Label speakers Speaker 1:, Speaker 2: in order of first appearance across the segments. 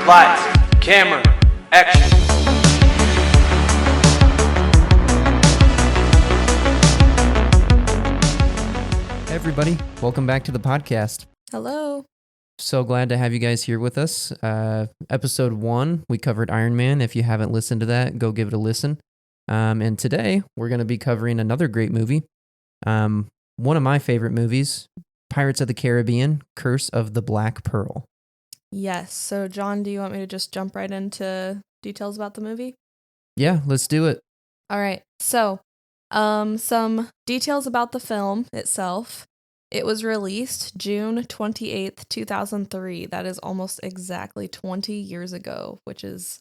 Speaker 1: Lights, camera, action.
Speaker 2: Hey everybody, welcome back to the podcast.
Speaker 3: Hello.
Speaker 2: So glad to have you guys here with us. Episode 1, we covered Iron Man. If you haven't listened to that, go give it a listen. And today, we're going to be covering another great movie. One of my favorite movies, Pirates of the Caribbean, Curse of the Black Pearl.
Speaker 3: Yes. So, John, do you want me to just jump right into details about the movie?
Speaker 2: Yeah, let's do it.
Speaker 3: All right. So, some details about the film itself. It was released June 28th, 2003. That is almost exactly 20 years ago, which is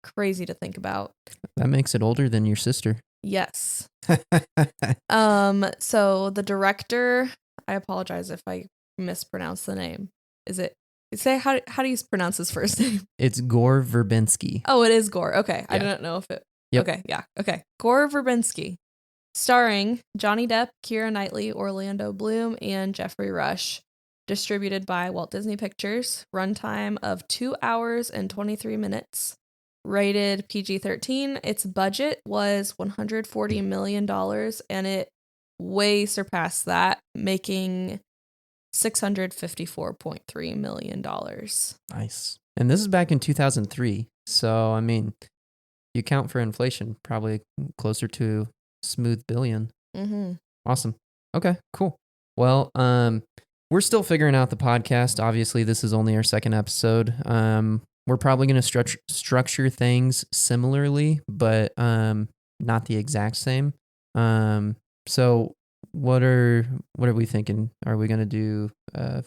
Speaker 3: crazy to think about.
Speaker 2: That makes it older than your sister.
Speaker 3: Yes. So the director, I apologize if I mispronounce the name. How do you pronounce his first name?
Speaker 2: It's Gore Verbinski.
Speaker 3: Oh, it is Gore. Okay. I
Speaker 2: Yeah.
Speaker 3: didn't know if it.
Speaker 2: Yep.
Speaker 3: Okay. Yeah. Okay. Gore Verbinski. Starring Johnny Depp, Keira Knightley, Orlando Bloom, and Jeffrey Rush. Distributed by Walt Disney Pictures. Runtime of 2 hours and 23 minutes. Rated PG-13. Its budget was $140 million, and it way surpassed that, making $654.3 million.
Speaker 2: Nice. And this is back in 2003. So, I mean, you count for inflation, probably closer to smooth billion.
Speaker 3: Mm-hmm.
Speaker 2: Awesome. Okay, cool. Well, we're still figuring out the podcast. Obviously, this is only our second episode. We're probably going to structure things similarly, but not the exact same. So what are we thinking? Are we going to do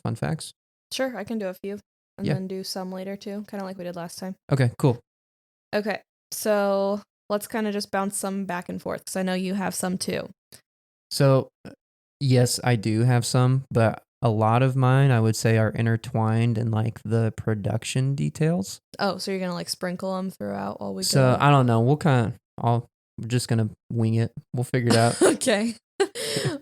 Speaker 2: fun facts?
Speaker 3: Sure, I can do a few and
Speaker 2: Yeah.
Speaker 3: then do some later too, kind of like we did last time.
Speaker 2: Okay, cool.
Speaker 3: Okay, so let's kind of just bounce some back and forth because I know you have some too.
Speaker 2: So, yes, I do have some, but a lot of mine, I would say, are intertwined in like the production details.
Speaker 3: Oh, so you're gonna like sprinkle them throughout while we
Speaker 2: So
Speaker 3: go?
Speaker 2: I don't know. We're just gonna wing it. We'll figure it out.
Speaker 3: Okay.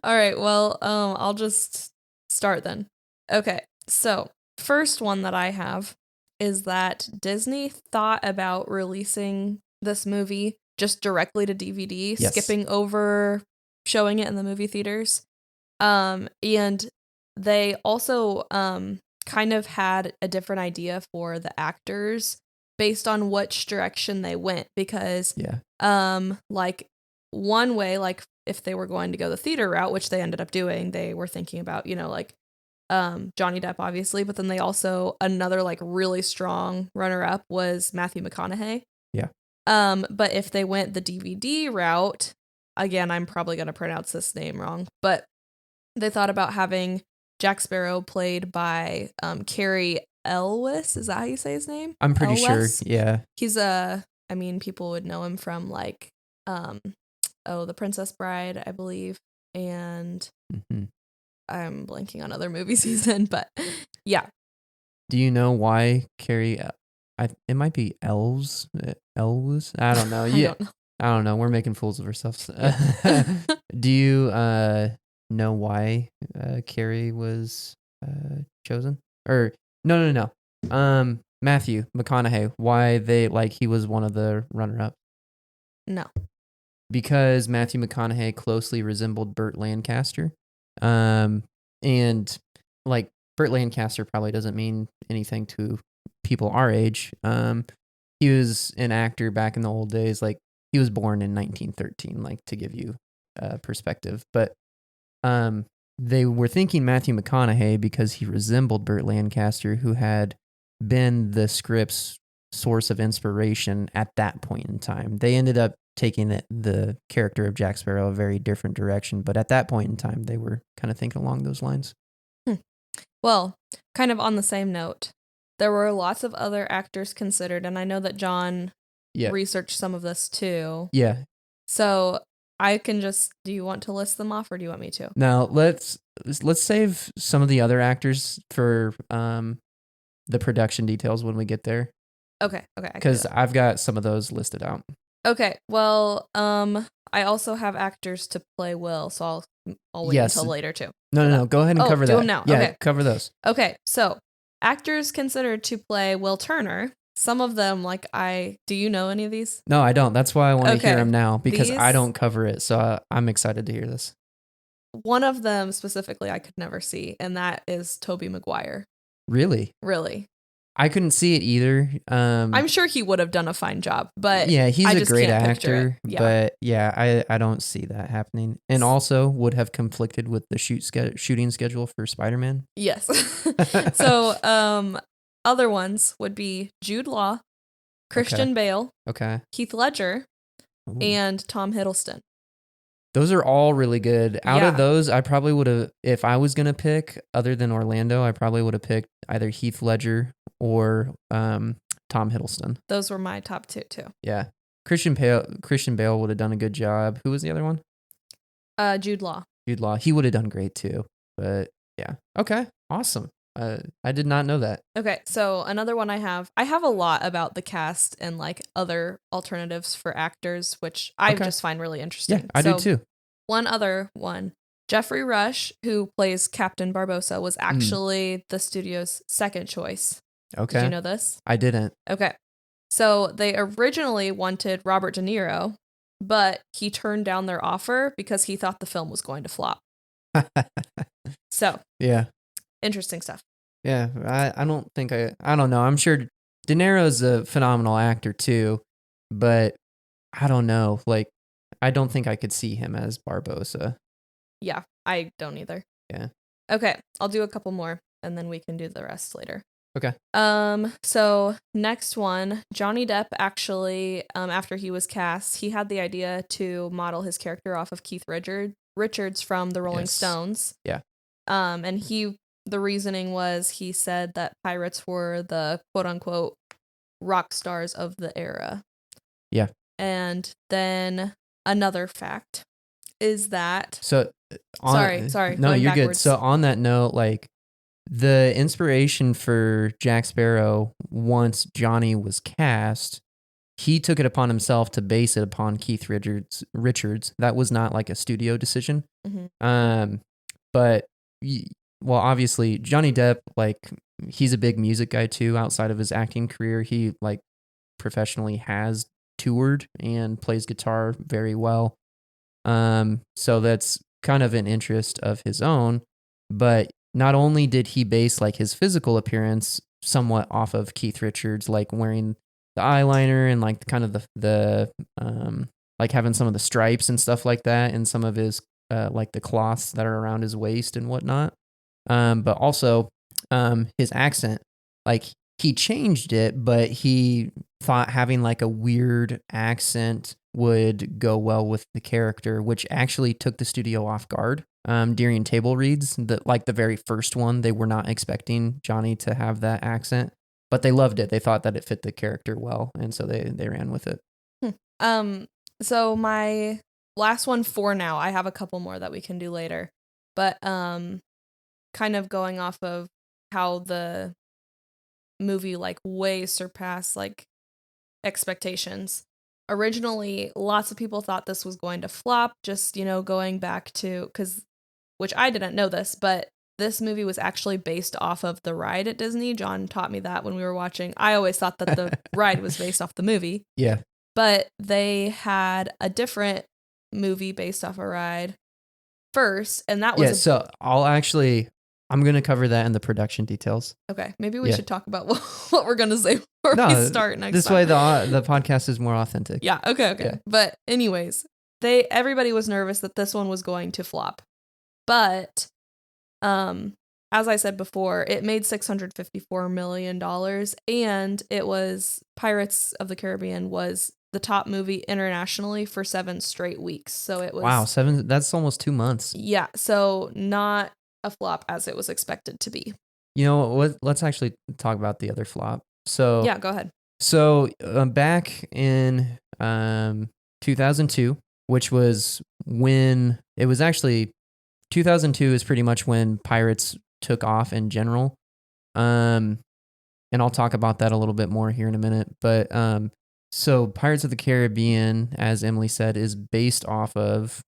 Speaker 3: All right. Well, I'll just start then. Okay. So first one that I have is that Disney thought about releasing this movie just directly to DVD,
Speaker 2: Yes.
Speaker 3: skipping over showing it in the movie theaters. And they also kind of had a different idea for the actors based on which direction they went, because
Speaker 2: Yeah.
Speaker 3: like one way, like if they were going to go the theater route, which they ended up doing, they were thinking about, like Johnny Depp obviously, but then they also, another like really strong runner up was Matthew McConaughey.
Speaker 2: Yeah.
Speaker 3: But if they went the DVD route, again, I'm probably going to pronounce this name wrong, but they thought about having Jack Sparrow played by Cary Elwes. Is that how you say his name?
Speaker 2: I'm pretty
Speaker 3: Elwes?
Speaker 2: sure. Yeah.
Speaker 3: He's people would know him from like The Princess Bride, I believe, and
Speaker 2: Mm-hmm.
Speaker 3: I'm blanking on other movies he's in, but yeah.
Speaker 2: Do you know why Carrie? It might be Elves. Elves. I don't know. Yeah. I don't know. We're making fools of ourselves. Do you know why Carrie was chosen? Or no. Matthew McConaughey. Why he was one of the runner-up?
Speaker 3: No.
Speaker 2: Because Matthew McConaughey closely resembled Burt Lancaster. And like Burt Lancaster probably doesn't mean anything to people our age. He was an actor back in the old days. Like he was born in 1913, like to give you perspective. But they were thinking Matthew McConaughey because he resembled Burt Lancaster, who had been the script's source of inspiration at that point in time. They ended up taking the character of Jack Sparrow a very different direction, but at that point in time, they were kind of thinking along those lines.
Speaker 3: Well, kind of on the same note, there were lots of other actors considered, and I know that John researched some of this too.
Speaker 2: Yeah.
Speaker 3: So I can just, do you want to list them off or do you want me to?
Speaker 2: Now, let's save some of the other actors for the production details when we get there.
Speaker 3: Okay.
Speaker 2: Because I've got some of those listed out.
Speaker 3: Okay, well, I also have actors to play Will, so I'll I'll wait
Speaker 2: Yes.
Speaker 3: until later too.
Speaker 2: No. Go ahead and
Speaker 3: Oh,
Speaker 2: cover
Speaker 3: do
Speaker 2: that.
Speaker 3: them now.
Speaker 2: Yeah,
Speaker 3: Okay.
Speaker 2: cover those.
Speaker 3: Okay, so actors considered to play Will Turner. Some of them, do you know any of these?
Speaker 2: No, I don't. That's why I want to hear
Speaker 3: Okay.
Speaker 2: them now because I
Speaker 3: These-
Speaker 2: don't cover it. So I'm excited to hear this.
Speaker 3: One of them specifically I could never see, and that is Tobey Maguire.
Speaker 2: Really?
Speaker 3: Really.
Speaker 2: I couldn't see it either.
Speaker 3: I'm sure he would have done a fine job, but
Speaker 2: yeah, he's
Speaker 3: I
Speaker 2: a
Speaker 3: just
Speaker 2: great
Speaker 3: can't picture it.
Speaker 2: actor,
Speaker 3: Yeah.
Speaker 2: but yeah, I don't see that happening. And also would have conflicted with the shooting schedule for Spider-Man.
Speaker 3: Yes. So, other ones would be Jude Law, Christian Bale,
Speaker 2: Okay.
Speaker 3: Heath Ledger,
Speaker 2: Ooh.
Speaker 3: and Tom Hiddleston.
Speaker 2: Those are all really good. Out
Speaker 3: Yeah.
Speaker 2: of those, I probably would have, if I was going to pick other than Orlando, I probably would have picked either Heath Ledger or Tom Hiddleston.
Speaker 3: Those were my top two too.
Speaker 2: Yeah. Christian Bale would have done a good job. Who was the other one?
Speaker 3: Jude Law.
Speaker 2: Jude Law. He would have done great too. But yeah. Okay. Awesome. I did not know that.
Speaker 3: Okay, so another one I have a lot about the cast and other alternatives for actors, which I
Speaker 2: Okay.
Speaker 3: just find really interesting.
Speaker 2: Yeah, I do too.
Speaker 3: One other one, Jeffrey Rush, who plays Captain Barbossa, was actually the studio's second choice.
Speaker 2: Okay.
Speaker 3: Did you know this?
Speaker 2: I didn't.
Speaker 3: Okay. So they originally wanted Robert De Niro, but he turned down their offer because he thought the film was going to flop. So,
Speaker 2: Yeah.
Speaker 3: interesting stuff.
Speaker 2: Yeah. I don't think I don't know. I'm sure De Niro's a phenomenal actor too, but I don't know. I don't think I could see him as Barbossa.
Speaker 3: Yeah, I don't either.
Speaker 2: Yeah.
Speaker 3: Okay, I'll do a couple more and then we can do the rest later.
Speaker 2: Okay.
Speaker 3: So next one, Johnny Depp actually, after he was cast, he had the idea to model his character off of Keith Richards from the Rolling
Speaker 2: Yes.
Speaker 3: Stones.
Speaker 2: Yeah.
Speaker 3: And the reasoning was he said that pirates were the quote unquote rock stars of the era.
Speaker 2: Yeah.
Speaker 3: And then another fact is that
Speaker 2: So
Speaker 3: Sorry,
Speaker 2: No,
Speaker 3: going
Speaker 2: you're
Speaker 3: backwards.
Speaker 2: good. So on that note, the inspiration for Jack Sparrow, once Johnny was cast, he took it upon himself to base it upon Keith Richards. That was not a studio decision.
Speaker 3: Mhm.
Speaker 2: But well, obviously Johnny Depp, he's a big music guy too. Outside of his acting career, he professionally has toured and plays guitar very well. So that's kind of an interest of his own. But not only did he base his physical appearance somewhat off of Keith Richards, wearing the eyeliner and kind of the having some of the stripes and stuff like that, and some of his the cloths that are around his waist and whatnot. But also his accent, he changed it, but he thought having a weird accent would go well with the character, which actually took the studio off guard. During table reads, the very first one, they were not expecting Johnny to have that accent, but they loved it. They thought that it fit the character well, and so they ran with it.
Speaker 3: So my last one for now, I have a couple more that we can do later, but kind of going off of how the movie way surpassed expectations. Originally, lots of people thought this was going to flop, just going back to which I didn't know this, but this movie was actually based off of the ride at Disney. John taught me that when we were watching. I always thought that the ride was based off the movie.
Speaker 2: Yeah.
Speaker 3: But they had a different movie based off a ride first, and that was
Speaker 2: so I'm going to cover that in the production details.
Speaker 3: okay. Maybe we
Speaker 2: Yeah.
Speaker 3: should talk about what we're gonna say before we start next
Speaker 2: This
Speaker 3: time.
Speaker 2: way the podcast is more authentic.
Speaker 3: Yeah, okay.
Speaker 2: Yeah.
Speaker 3: But anyways, everybody was nervous that this one was going to flop. But as I said before, it made $654 million, and it was Pirates of the Caribbean was the top movie internationally for 7 straight weeks. So it was
Speaker 2: Wow, 7, that's almost 2 months.
Speaker 3: Yeah, so not a flop as it was expected to be.
Speaker 2: You know what? Let's actually talk about the other flop. So
Speaker 3: Yeah, go ahead.
Speaker 2: So back in 2002, which was when it was actually 2002 is pretty much when Pirates took off in general. And I'll talk about that a little bit more here in a minute. But so Pirates of the Caribbean, as Emily said, is based off of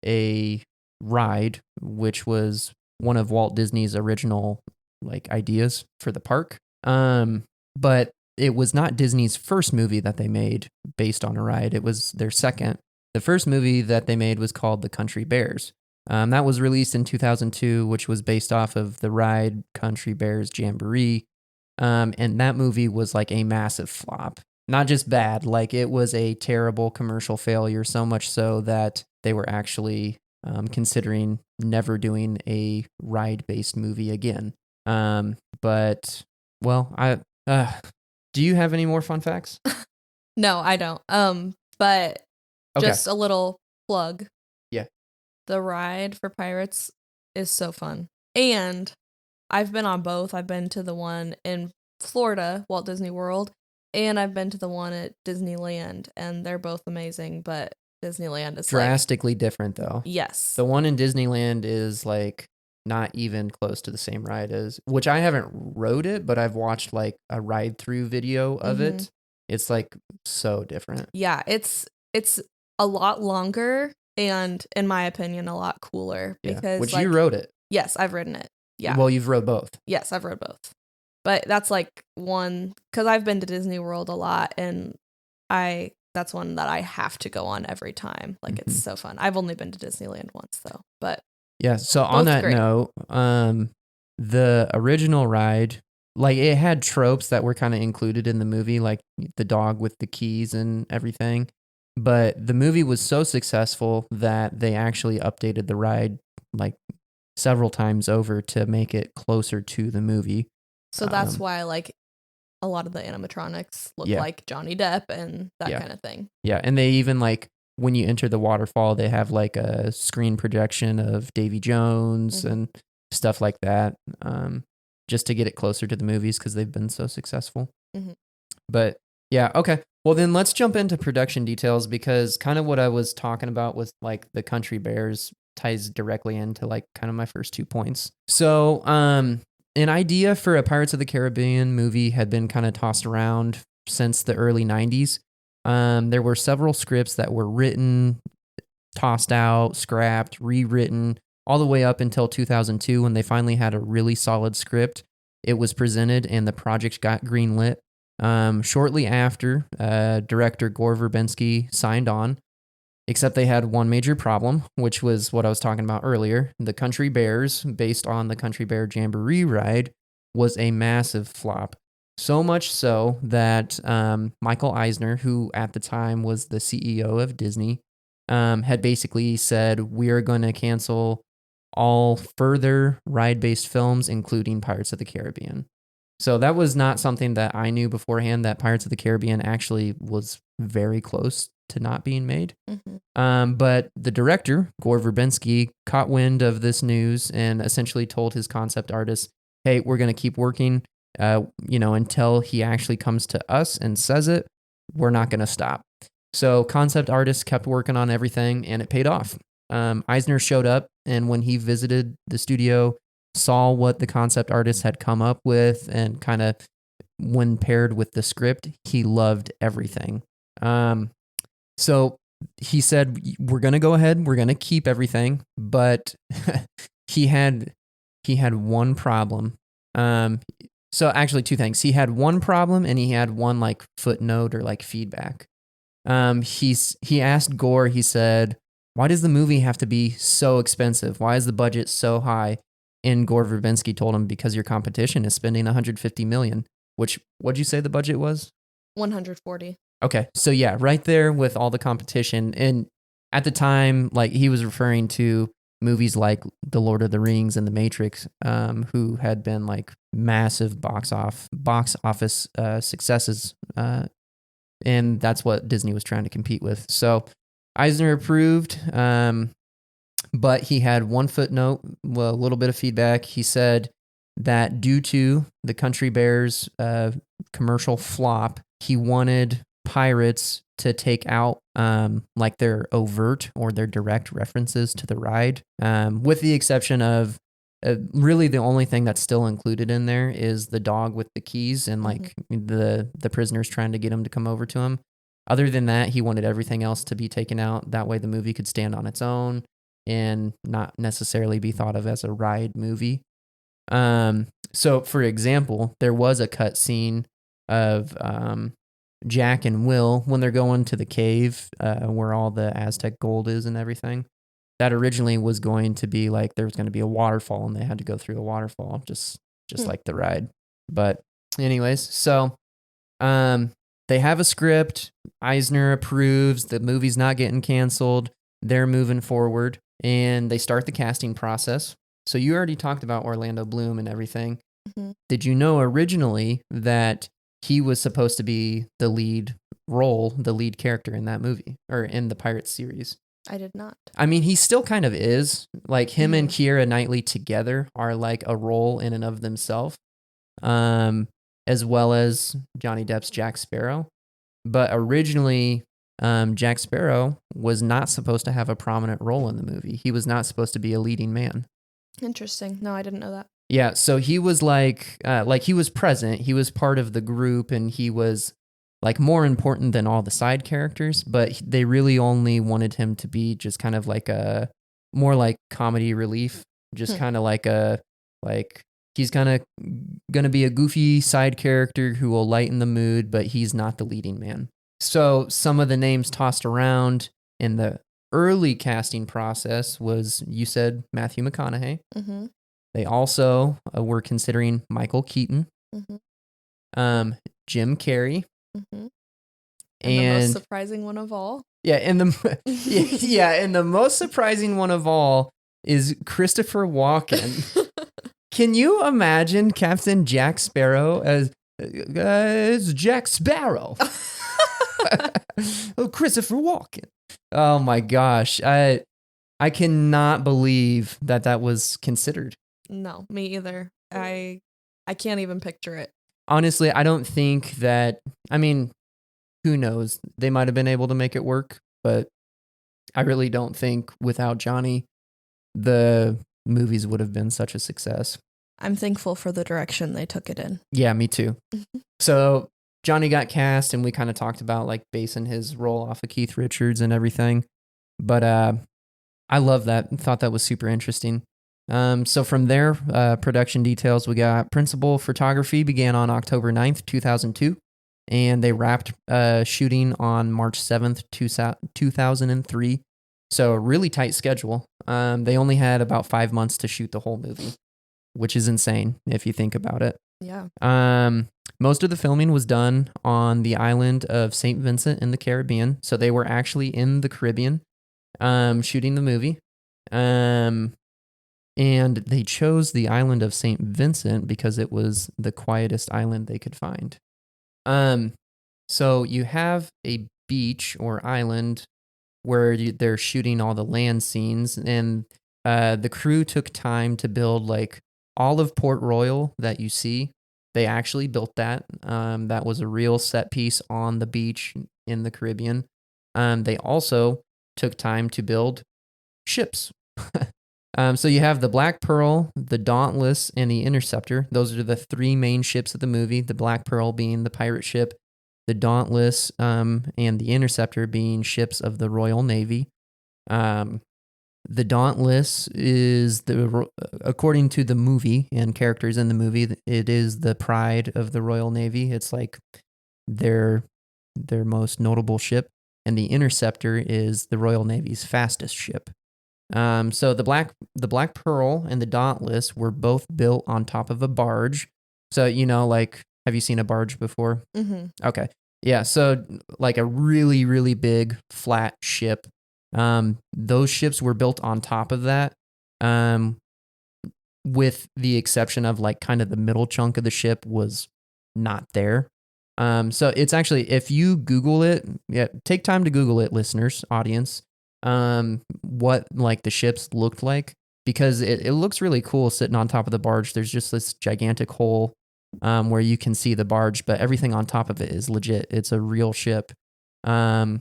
Speaker 2: a ride, which was one of Walt Disney's original like ideas for the park. But it was not Disney's first movie that they made based on a ride. It was their second. The first movie that they made was called The Country Bears. That was released in 2002, which was based off of the ride Country Bears Jamboree. And that movie was like a massive flop. Not just bad, like it was a terrible commercial failure, so much so that they were actually considering never doing a ride-based movie again. But, well, do you have any more fun facts?
Speaker 3: No, I don't. But
Speaker 2: Okay.
Speaker 3: just a little plug.
Speaker 2: Yeah.
Speaker 3: The ride for Pirates is so fun. And I've been on both. I've been to the one in Florida, Walt Disney World, and I've been to the one at Disneyland, and they're both amazing, but Disneyland is
Speaker 2: drastically different though.
Speaker 3: Yes.
Speaker 2: The one in Disneyland is like not even close to the same ride as, which I haven't rode it, but I've watched like a ride through video of it. It's like so different.
Speaker 3: Yeah, it's a lot longer and, in my opinion, a lot cooler because
Speaker 2: Which
Speaker 3: like,
Speaker 2: you rode it.
Speaker 3: Yes, I've ridden it. Yeah.
Speaker 2: Well, you've rode both.
Speaker 3: Yes, I've rode both. But that's like one, because I've been to Disney World a lot, and that's one that I have to go on every time. Like it's so fun. I've only been to Disneyland once though, but
Speaker 2: yeah. So on that note, the original ride, like it had tropes that were kind of included in the movie, like the dog with the keys and everything. But the movie was so successful that they actually updated the ride like several times over to make it closer to the movie.
Speaker 3: So that's why like a lot of the animatronics look like Johnny Depp and that kind of thing.
Speaker 2: Yeah, and they even like when you enter the waterfall, they have like a screen projection of Davy Jones and stuff like that, just to get it closer to the movies because they've been so successful. But yeah, okay. Well, then let's jump into production details because kind of what I was talking about was like the Country Bears ties directly into like kind of my first 2 points. So, an idea for a Pirates of the Caribbean movie had been kind of tossed around since the early 90s. There were several scripts that were written, tossed out, scrapped, rewritten, all the way up until 2002 when they finally had a really solid script. It was presented and the project got greenlit. Shortly after, director Gore Verbinski signed on, except they had one major problem, which was what I was talking about earlier. The Country Bears, based on the Country Bear Jamboree ride, was a massive flop. So much so that Michael Eisner, who at the time was the CEO of Disney, had basically said, we are going to cancel all further ride-based films, including Pirates of the Caribbean. So that was not something that I knew beforehand, that Pirates of the Caribbean actually was very close to not being made. But the director, Gore Verbinski, caught wind of this news and essentially told his concept artist, hey, we're going to keep working, until he actually comes to us and says it, we're not going to stop. So concept artists kept working on everything and it paid off. Eisner showed up, and when he visited the studio, saw what the concept artist had come up with, and kind of when paired with the script, he loved everything. So he said, we're going to go ahead, we're going to keep everything, but he had one problem. So actually 2 things. He had one problem and he had one like footnote or like feedback. He asked Gore, he said, why does the movie have to be so expensive? Why is the budget so high? And Gore Verbinski told him, because your competition is spending $150 million, which, what'd you say the budget was?
Speaker 3: 140.
Speaker 2: Okay. So yeah, right there with all the competition. And at the time, like he was referring to movies like The Lord of the Rings and The Matrix, who had been like massive box office successes. And that's what Disney was trying to compete with. So Eisner approved, but he had one footnote, a little bit of feedback. He said that due to the Country Bears commercial flop, he wanted Pirates to take out like their overt or their direct references to the ride, with the exception of really the only thing that's still included in there is the dog with the keys and like the prisoners trying to get him to come over to him. Other than that, he wanted everything else to be taken out. That way the movie could stand on its own. and not necessarily be thought of as a ride movie. So for example, there was a cut scene of Jack and Will when they're going to the cave where all the Aztec gold is and everything. That originally was going to be like there was going to be a waterfall and they had to go through a waterfall just like the ride. But anyways, so they have a script. Eisner approves. The movie's not getting canceled. They're moving forward and they start the casting process. So you already talked about Orlando Bloom and everything.
Speaker 3: Mhm.
Speaker 2: Did you know originally that he was supposed to be the lead role, the lead character in that movie or in the Pirates series?
Speaker 3: I did not.
Speaker 2: I mean, he still kind of is. Like him and Keira Knightley together are like a role in and of themselves, as well as Johnny Depp's Jack Sparrow. But originally, Jack Sparrow was not supposed to have a prominent role in the movie. He was not supposed to be a leading man.
Speaker 3: Interesting. No, I didn't know that.
Speaker 2: Yeah, so he was like he was present. He was part of the group, and he was like more important than all the side characters. But they really only wanted him to be just kind of like a more like comedy relief, just kind of like he's kind of gonna be a goofy side character who will lighten the mood, but he's not the leading man. So some of the names tossed around in the early casting process was, you said, Matthew McConaughey.
Speaker 3: Mm-hmm.
Speaker 2: They also were considering Michael Keaton, Jim Carrey,
Speaker 3: And the most surprising one of all.
Speaker 2: Yeah, and the most surprising one of all is Christopher Walken. Can you imagine Captain Jack Sparrow as Jack Sparrow? Oh, Christopher Walken. Oh my gosh. I cannot believe that was considered.
Speaker 3: No, me either. I can't even picture it.
Speaker 2: Honestly, I don't think that, I mean, who knows? They might have been able to make it work, but I really don't think without Johnny, the movies would have been such a success.
Speaker 3: I'm thankful for the direction they took it in.
Speaker 2: Yeah, me too. So Johnny got cast and we kind of talked about like basing his role off of Keith Richards and everything. But I love that. Thought that was super interesting. So from there, production details, we got principal photography began on October 9th, 2002, and they wrapped shooting on March 7th, 2003. So a really tight schedule. They only had about 5 months to shoot the whole movie, which is insane if you think about it.
Speaker 3: Yeah.
Speaker 2: Most of the filming was done on the island of St. Vincent in the Caribbean. So they were actually in the Caribbean shooting the movie. And they chose the island of St. Vincent because it was the quietest island they could find. So you have a beach or island where they're shooting all the land scenes, and the crew took time to build like all of Port Royal that you see. They actually built that. That was a real set piece on the beach in the Caribbean. They also took time to build ships. So you have the Black Pearl, the Dauntless, and the Interceptor. Those are the three main ships of the movie, the Black Pearl being the pirate ship, the Dauntless and the Interceptor being ships of the Royal Navy. The Dauntless is, according to the movie and characters in the movie, it is the pride of the Royal Navy. It's like their most notable ship. And the Interceptor is the Royal Navy's fastest ship. So the Black Pearl and the Dauntless were both built on top of a barge. So, like, have you seen a barge before?
Speaker 3: Mm-hmm.
Speaker 2: Okay. Yeah. So like a really, really big flat ship. Those ships were built on top of that. With the exception of like kind of the middle chunk of the ship was not there. So it's actually, if you Google it, take time to Google it, listeners, audience. What like the ships looked like, because it looks really cool sitting on top of the barge. There's just this gigantic hole where you can see the barge, but everything on top of it is legit. It's a real ship. And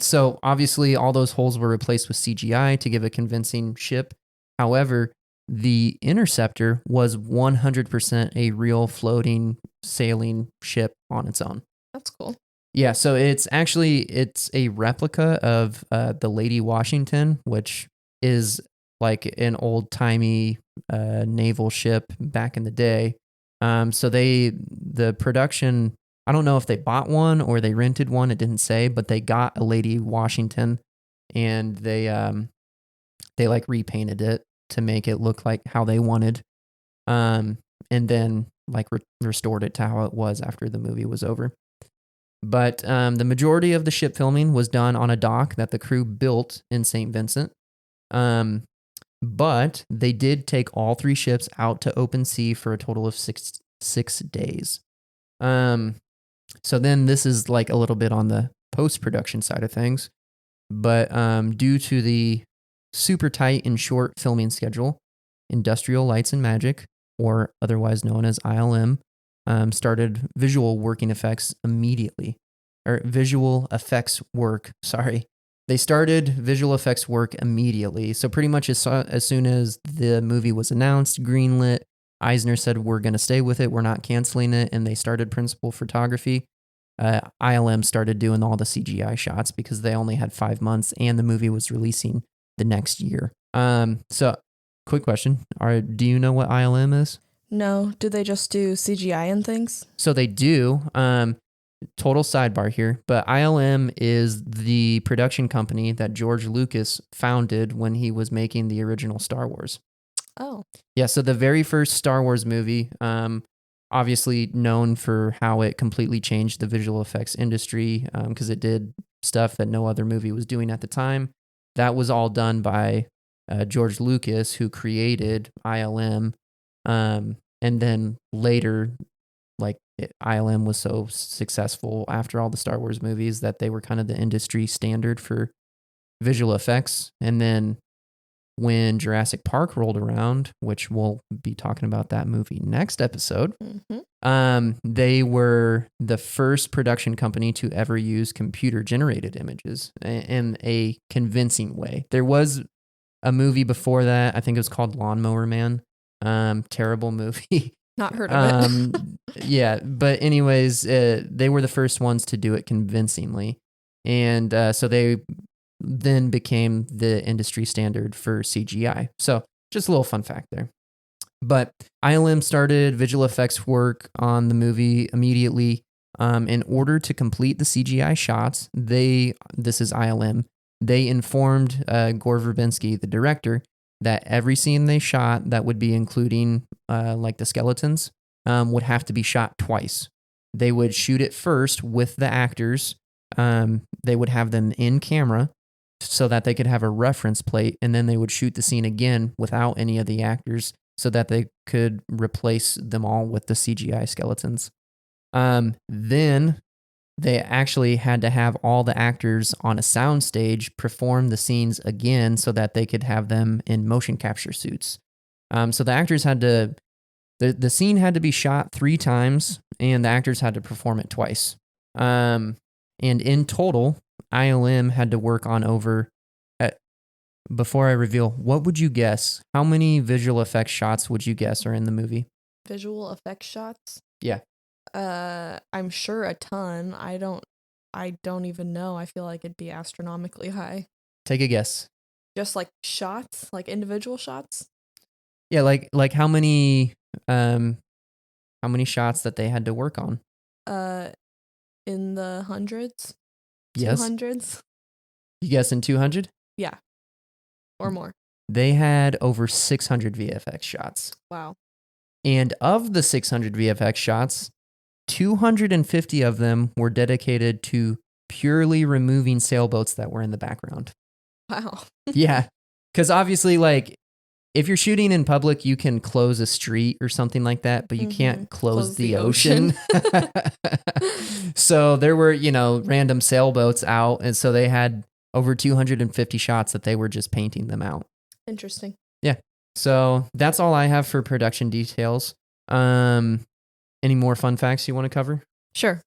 Speaker 2: so obviously all those holes were replaced with CGI to give a convincing ship. However, the Interceptor was 100% a real floating sailing ship on its own.
Speaker 3: That's cool.
Speaker 2: Yeah, so it's a replica of the Lady Washington, which is like an old timey naval ship back in the day. So the production, I don't know if they bought one or they rented one. It didn't say, but they got a Lady Washington, and they like repainted it to make it look like how they wanted, and then like restored it to how it was after the movie was over. But the majority of the ship filming was done on a dock that the crew built in St. Vincent. But they did take all 3 ships out to open sea for a total of six days. So then this is like a little bit on the post-production side of things. But due to the super tight and short filming schedule, Industrial Lights and Magic, or otherwise known as ILM, started visual effects work. They started visual effects work immediately. So pretty much as soon as the movie was announced, greenlit, Eisner said, we're going to stay with it. We're not canceling it. And they started principal photography. ILM started doing all the CGI shots because they only had 5 months and the movie was releasing the next year. So quick question. Do you know what ILM is?
Speaker 3: No, do they just do CGI and things?
Speaker 2: So they do. Total sidebar here, but ILM is the production company that George Lucas founded when he was making the original Star Wars.
Speaker 3: Oh.
Speaker 2: Yeah, so the very first Star Wars movie, obviously known for how it completely changed the visual effects industry because it did stuff that no other movie was doing at the time. That was all done by George Lucas, who created ILM. And then later, ILM was so successful after all the Star Wars movies that they were kind of the industry standard for visual effects. And then when Jurassic Park rolled around, which we'll be talking about that movie next episode, they were the first production company to ever use computer-generated images in a convincing way. There was a movie before that. I think it was called Lawnmower Man. Terrible movie.
Speaker 3: Not heard of it.
Speaker 2: Yeah, but anyways, they were the first ones to do it convincingly. And so they then became the industry standard for CGI. So just a little fun fact there. But ILM started visual effects work on the movie immediately. In order to complete the CGI shots, this is ILM, they informed Gore Verbinski, the director, that every scene they shot that would be including like the skeletons would have to be shot twice. They would shoot it first with the actors. They would have them in camera so that they could have a reference plate, and then they would shoot the scene again without any of the actors so that they could replace them all with the CGI skeletons. Then they actually had to have all the actors on a soundstage perform the scenes again so that they could have them in motion capture suits. So the actors had to, the scene had to be shot 3 times and the actors had to perform it twice. And in total, ILM had to work on before I reveal, what would you guess? How many visual effects shots would you guess are in the movie?
Speaker 3: Visual effects shots?
Speaker 2: Yeah.
Speaker 3: I'm sure a ton. I don't even know. I feel like it'd be astronomically high.
Speaker 2: Take a guess.
Speaker 3: Just like shots, like individual shots?
Speaker 2: Yeah, like how many shots that they had to work on?
Speaker 3: In the hundreds?
Speaker 2: Yes.
Speaker 3: 200s?
Speaker 2: You guessing 200?
Speaker 3: Yeah. Or more.
Speaker 2: They had over 600 VFX shots.
Speaker 3: Wow.
Speaker 2: And of the 600 VFX shots, 250 of them were dedicated to purely removing sailboats that were in the background.
Speaker 3: Wow.
Speaker 2: Yeah. Because obviously, like, if you're shooting in public, you can close a street or something like that, but you can't close the ocean. So there were, random sailboats out. And so they had over 250 shots that they were just painting them out.
Speaker 3: Interesting.
Speaker 2: Yeah. So that's all I have for production details. Any more fun facts you want to cover?
Speaker 3: Sure.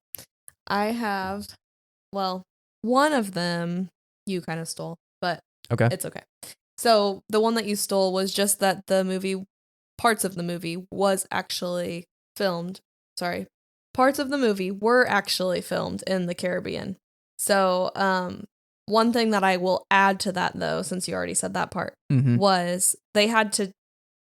Speaker 3: I have, one of them you kind of stole, but
Speaker 2: okay.
Speaker 3: It's okay. So the one that you stole was just that parts of the movie was actually filmed. Sorry. parts of the movie were actually filmed in the Caribbean. So, one thing that I will add to that, though, since you already said that part,
Speaker 2: Mm-hmm.
Speaker 3: was they had to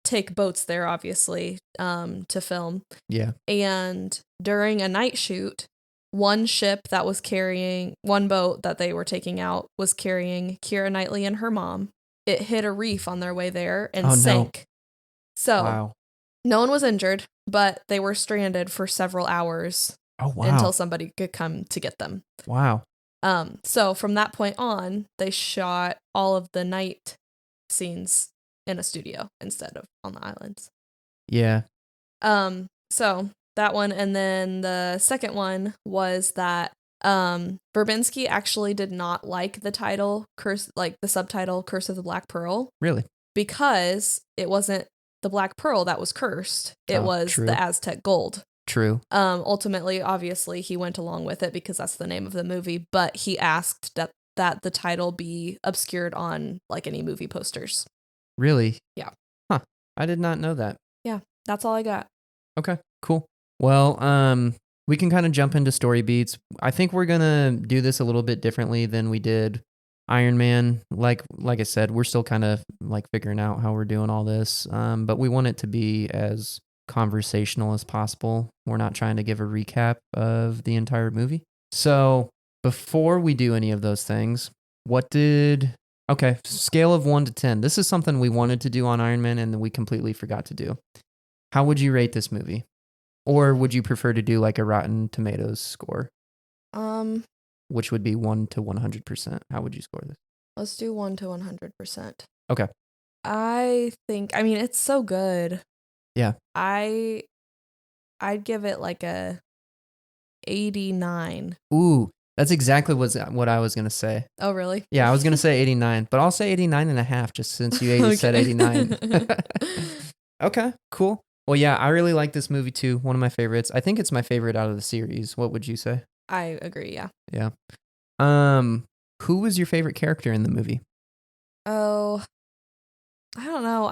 Speaker 3: take boats there, obviously, to film.
Speaker 2: Yeah.
Speaker 3: And during a night shoot, one boat that they were taking out was carrying Keira Knightley and her mom. It hit a reef on their way there and
Speaker 2: Oh, no.
Speaker 3: sank. So
Speaker 2: Wow.
Speaker 3: no one was injured, but they were stranded for several hours
Speaker 2: Oh, wow.
Speaker 3: until somebody could come to get them.
Speaker 2: Wow.
Speaker 3: So from that point on, they shot all of the night scenes in a studio instead of on the islands.
Speaker 2: Yeah.
Speaker 3: So that one, and then the second one was that Verbinski actually did not like the title the subtitle Curse of the Black Pearl,
Speaker 2: Really?
Speaker 3: because it wasn't the Black Pearl that was cursed. It
Speaker 2: Oh,
Speaker 3: was
Speaker 2: true.
Speaker 3: the Aztec gold.
Speaker 2: True.
Speaker 3: Ultimately, obviously, he went along with it because that's the name of the movie, but he asked that the title be obscured on like any movie posters.
Speaker 2: Really?
Speaker 3: Yeah.
Speaker 2: Huh. I did not know that.
Speaker 3: Yeah, that's all I got.
Speaker 2: Okay, cool. Well, we can kind of jump into story beats. I think we're gonna do this a little bit differently than we did Iron Man. Like I said, we're still kind of like figuring out how we're doing all this. But we want it to be as conversational as possible. We're not trying to give a recap of the entire movie. So before we do any of those things, okay, scale of 1 to 10. This is something we wanted to do on Iron Man and we completely forgot to do. How would you rate this movie? Or would you prefer to do like a Rotten Tomatoes score, which would be 1 to 100%? How would you score this?
Speaker 3: Let's do 1 to 100%.
Speaker 2: Okay.
Speaker 3: I mean, it's so good.
Speaker 2: Yeah.
Speaker 3: I'd give it like a 89.
Speaker 2: Ooh, that's exactly what I was going to say.
Speaker 3: Oh, really?
Speaker 2: Yeah, I was going to say 89, but I'll say 89 and a half just since you said 89. Okay, cool. Well, yeah, I really like this movie too. One of my favorites. I think it's my favorite out of the series. What would you say?
Speaker 3: I agree, yeah.
Speaker 2: Yeah. Who was your favorite character in the movie?
Speaker 3: Oh, I don't know.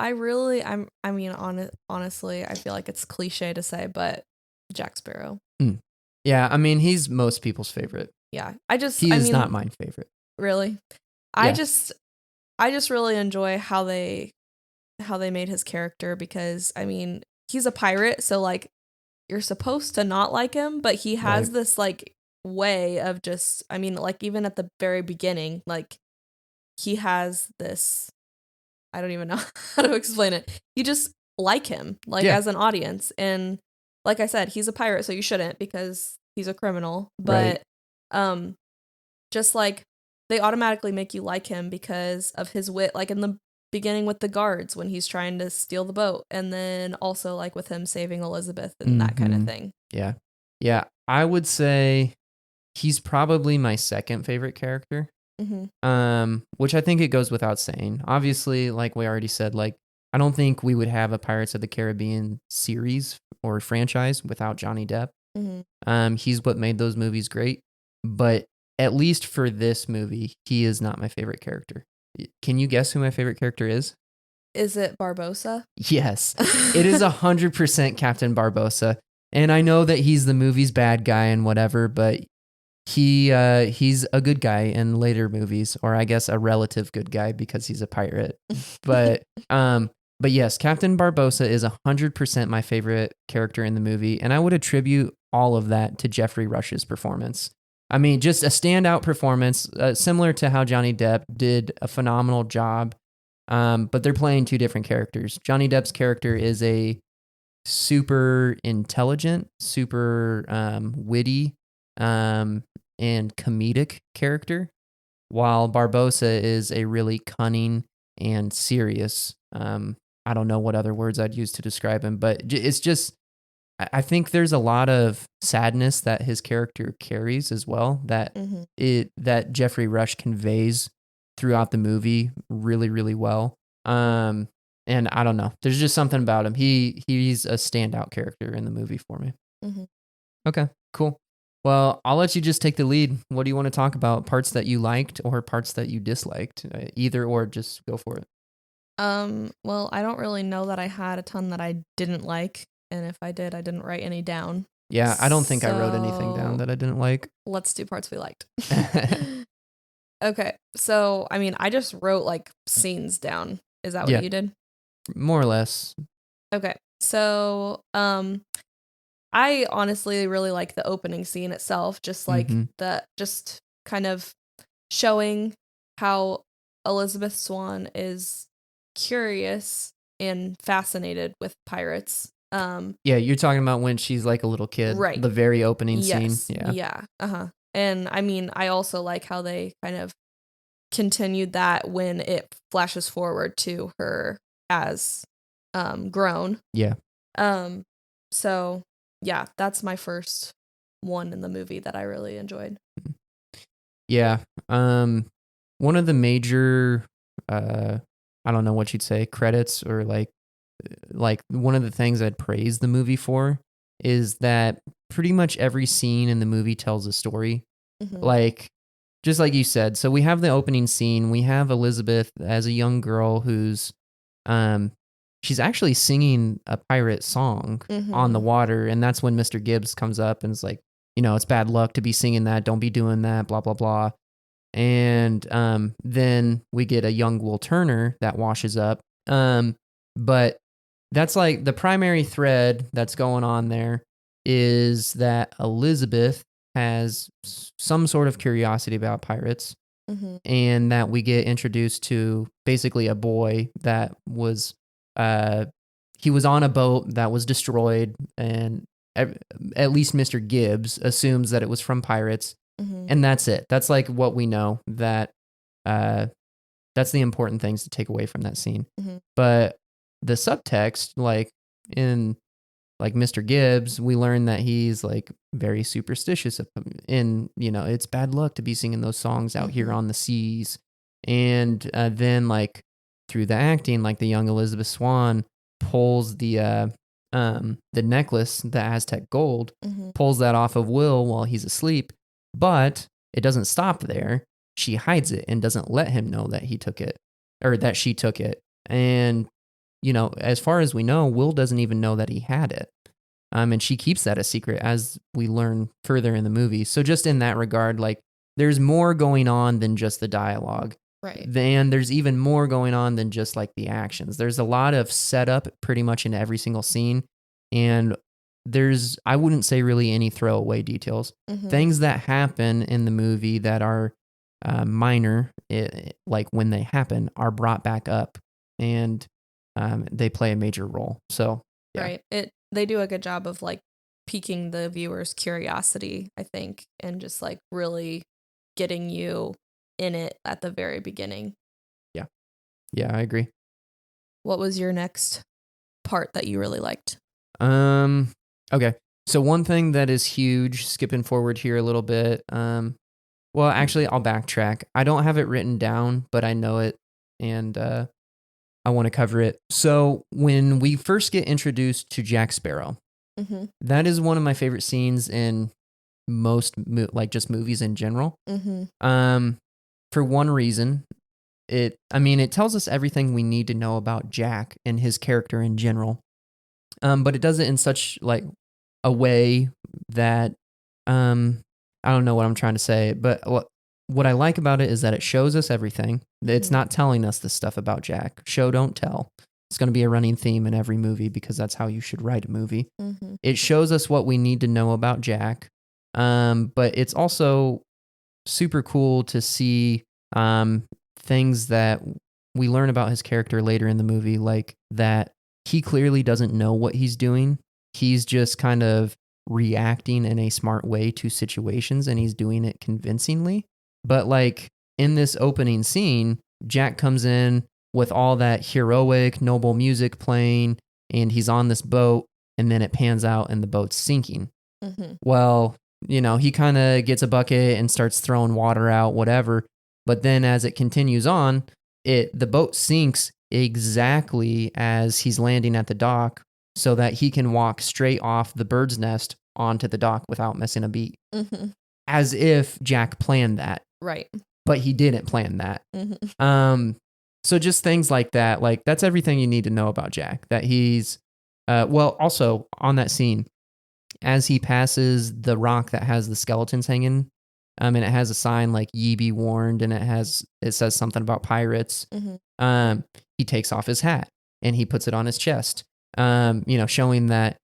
Speaker 3: Honestly, I feel like it's cliche to say, but Jack Sparrow.
Speaker 2: Yeah, I mean, he's most people's favorite.
Speaker 3: Yeah.
Speaker 2: He is not my favorite.
Speaker 3: Really?
Speaker 2: Yeah.
Speaker 3: I just really enjoy how they made his character, because I mean, he's a pirate, so like you're supposed to not like him, but he has
Speaker 2: Right.
Speaker 3: this like way of just, I mean, like even at the very beginning, like he has this, I don't even know how to explain it. You just like him, like
Speaker 2: Yeah.
Speaker 3: as an audience. And like I said, he's a pirate, so you shouldn't, because he's a criminal. But just like they automatically make you like him because of his wit, like in the beginning with the guards when he's trying to steal the boat, and then also like with him saving Elizabeth and that kind of thing.
Speaker 2: Yeah. Yeah. I would say he's probably my second favorite character. Which I think it goes without saying. Obviously, like we already said, like I don't think we would have a Pirates of the Caribbean series or franchise without Johnny Depp. He's what made those movies great. But at least for this movie, he is not my favorite character. Can you guess who my favorite character is?
Speaker 3: Is it Barbossa?
Speaker 2: Yes, it is 100% Captain Barbossa. And I know that he's the movie's bad guy and whatever, but he's a good guy in later movies, or I guess a relative good guy because he's a pirate. But yes, Captain Barbossa is 100% my favorite character in the movie, and I would attribute all of that to Jeffrey Rush's performance. I mean, just a standout performance, similar to how Johnny Depp did a phenomenal job. But they're playing two different characters. Johnny Depp's character is a super intelligent, super witty, and comedic character, while Barbossa is a really cunning and serious. I don't know what other words I'd use to describe him, but it's just, I think there's a lot of sadness that his character carries as well, that that Jeffrey Rush conveys throughout the movie really, really well. And I don't know, there's just something about him. He's a standout character in the movie for me. Okay, cool. Well, I'll let you just take the lead. What do you want to talk about? Parts that you liked or parts that you disliked? Either or, just go for it.
Speaker 3: Well, I don't really know that I had a ton that I didn't like, and if I did, I didn't write any down.
Speaker 2: Yeah, I don't think I wrote anything down
Speaker 3: So-
Speaker 2: that I didn't like.
Speaker 3: Let's do parts we liked. Okay, so I mean, I just wrote like scenes down. Is that what
Speaker 2: Yeah.
Speaker 3: you did?
Speaker 2: More or less.
Speaker 3: Okay, so I honestly really like the opening scene itself, just like
Speaker 2: Mhm.
Speaker 3: just kind of showing how Elizabeth Swann is curious and fascinated with pirates.
Speaker 2: Yeah, you're talking about when she's like a little kid.
Speaker 3: Right.
Speaker 2: The very opening
Speaker 3: Yes.
Speaker 2: scene. Yeah.
Speaker 3: Yeah. Uh-huh. And I mean, I also like how they kind of continued that when it flashes forward to her as grown.
Speaker 2: Yeah.
Speaker 3: So yeah, that's my first one in the movie that I really enjoyed.
Speaker 2: Yeah. One of the major I don't know what you'd say, credits or like one of the things I'd praise the movie for is that pretty much every scene in the movie tells a story.
Speaker 3: Mhm.
Speaker 2: Like just like you said. So we have the opening scene. We have Elizabeth as a young girl who's she's actually singing a pirate song on the
Speaker 3: Mhm.
Speaker 2: water, and that's when Mr. Gibbs comes up and is like, you know, it's bad luck to be singing that. Don't be doing that, blah blah blah. And then we get a young Will Turner that washes up. But that's like the primary thread that's going on there is that Elizabeth has some sort of curiosity about pirates,
Speaker 3: Mhm.
Speaker 2: and that we get introduced to basically a boy that was he was on a boat that was destroyed, and at least Mr. Gibbs assumes that it was from pirates,
Speaker 3: Mhm.
Speaker 2: and that's it. That's like what we know. That that's the important things to take away from that scene.
Speaker 3: Mhm.
Speaker 2: But the subtext, like in like Mr. Gibbs, we learn that he's like very superstitious in, you know, it's bad luck to be singing those songs out here
Speaker 3: Mhm.
Speaker 2: on the seas. And then like through the acting, like the young Elizabeth Swann pulls the necklace, the Aztec gold,
Speaker 3: Mhm.
Speaker 2: pulls that off of Will while he's asleep, but it doesn't stop there. She hides it and doesn't let him know that he took it or that she took it. And you know, as far as we know, Will doesn't even know that he had it. And she keeps that a secret as we learn further in the movie. So just in that regard, like there's more going on than just the dialogue.
Speaker 3: Right.
Speaker 2: Then there's even more going on than just like the actions. There's a lot of setup pretty much in every single scene. And there's, I wouldn't say really any throwaway details.
Speaker 3: Mhm.
Speaker 2: Things that happen in the movie that are minor, like when they happen, are brought back up. And they play a major role. So yeah.
Speaker 3: Right. They do a good job of like piquing the viewer's curiosity, I think, and just like really getting you in it at the very beginning.
Speaker 2: Yeah, I agree.
Speaker 3: What was your next part that you really liked?
Speaker 2: Okay. So one thing that is huge, skipping forward here a little bit. Well, actually, I'll backtrack. I don't have it written down, but I know it, and I want to cover it. So when we first get introduced to Jack Sparrow,
Speaker 3: Mm-hmm.
Speaker 2: that is one of my favorite scenes in most like just movies in general.
Speaker 3: Mm-hmm.
Speaker 2: For one reason, it tells us everything we need to know about Jack and his character in general. But it does it in such like a way that I don't know what I'm trying to say, but what I like about it is that it shows us everything. It's
Speaker 3: Mhm.
Speaker 2: not telling us the stuff about Jack. Show don't tell. It's going to be a running theme in every movie because that's how you should write a movie.
Speaker 3: Mm-hmm.
Speaker 2: It shows us what we need to know about Jack. But it's also super cool to see things that we learn about his character later in the movie, like that he clearly doesn't know what he's doing. He's just kind of reacting in a smart way to situations, and he's doing it convincingly. But like in this opening scene, Jack comes in with all that heroic, noble music playing, and he's on this boat, and then it pans out and the boat's sinking.
Speaker 3: Mm-hmm.
Speaker 2: Well, you know, he kind of gets a bucket and starts throwing water out, whatever. But then as it continues on, the boat sinks exactly as he's landing at the dock so that he can walk straight off the bird's nest onto the dock without missing a beat.
Speaker 3: Mm-hmm.
Speaker 2: As if Jack planned that,
Speaker 3: Right.
Speaker 2: but he didn't plan that.
Speaker 3: Mm-hmm.
Speaker 2: So just things like that, like that's everything you need to know about Jack, that he's, well, also on that scene, as he passes the rock that has the skeletons hanging, and it has a sign like "Ye be warned," and it says something about pirates. He takes off his hat and he puts it on his chest, showing that,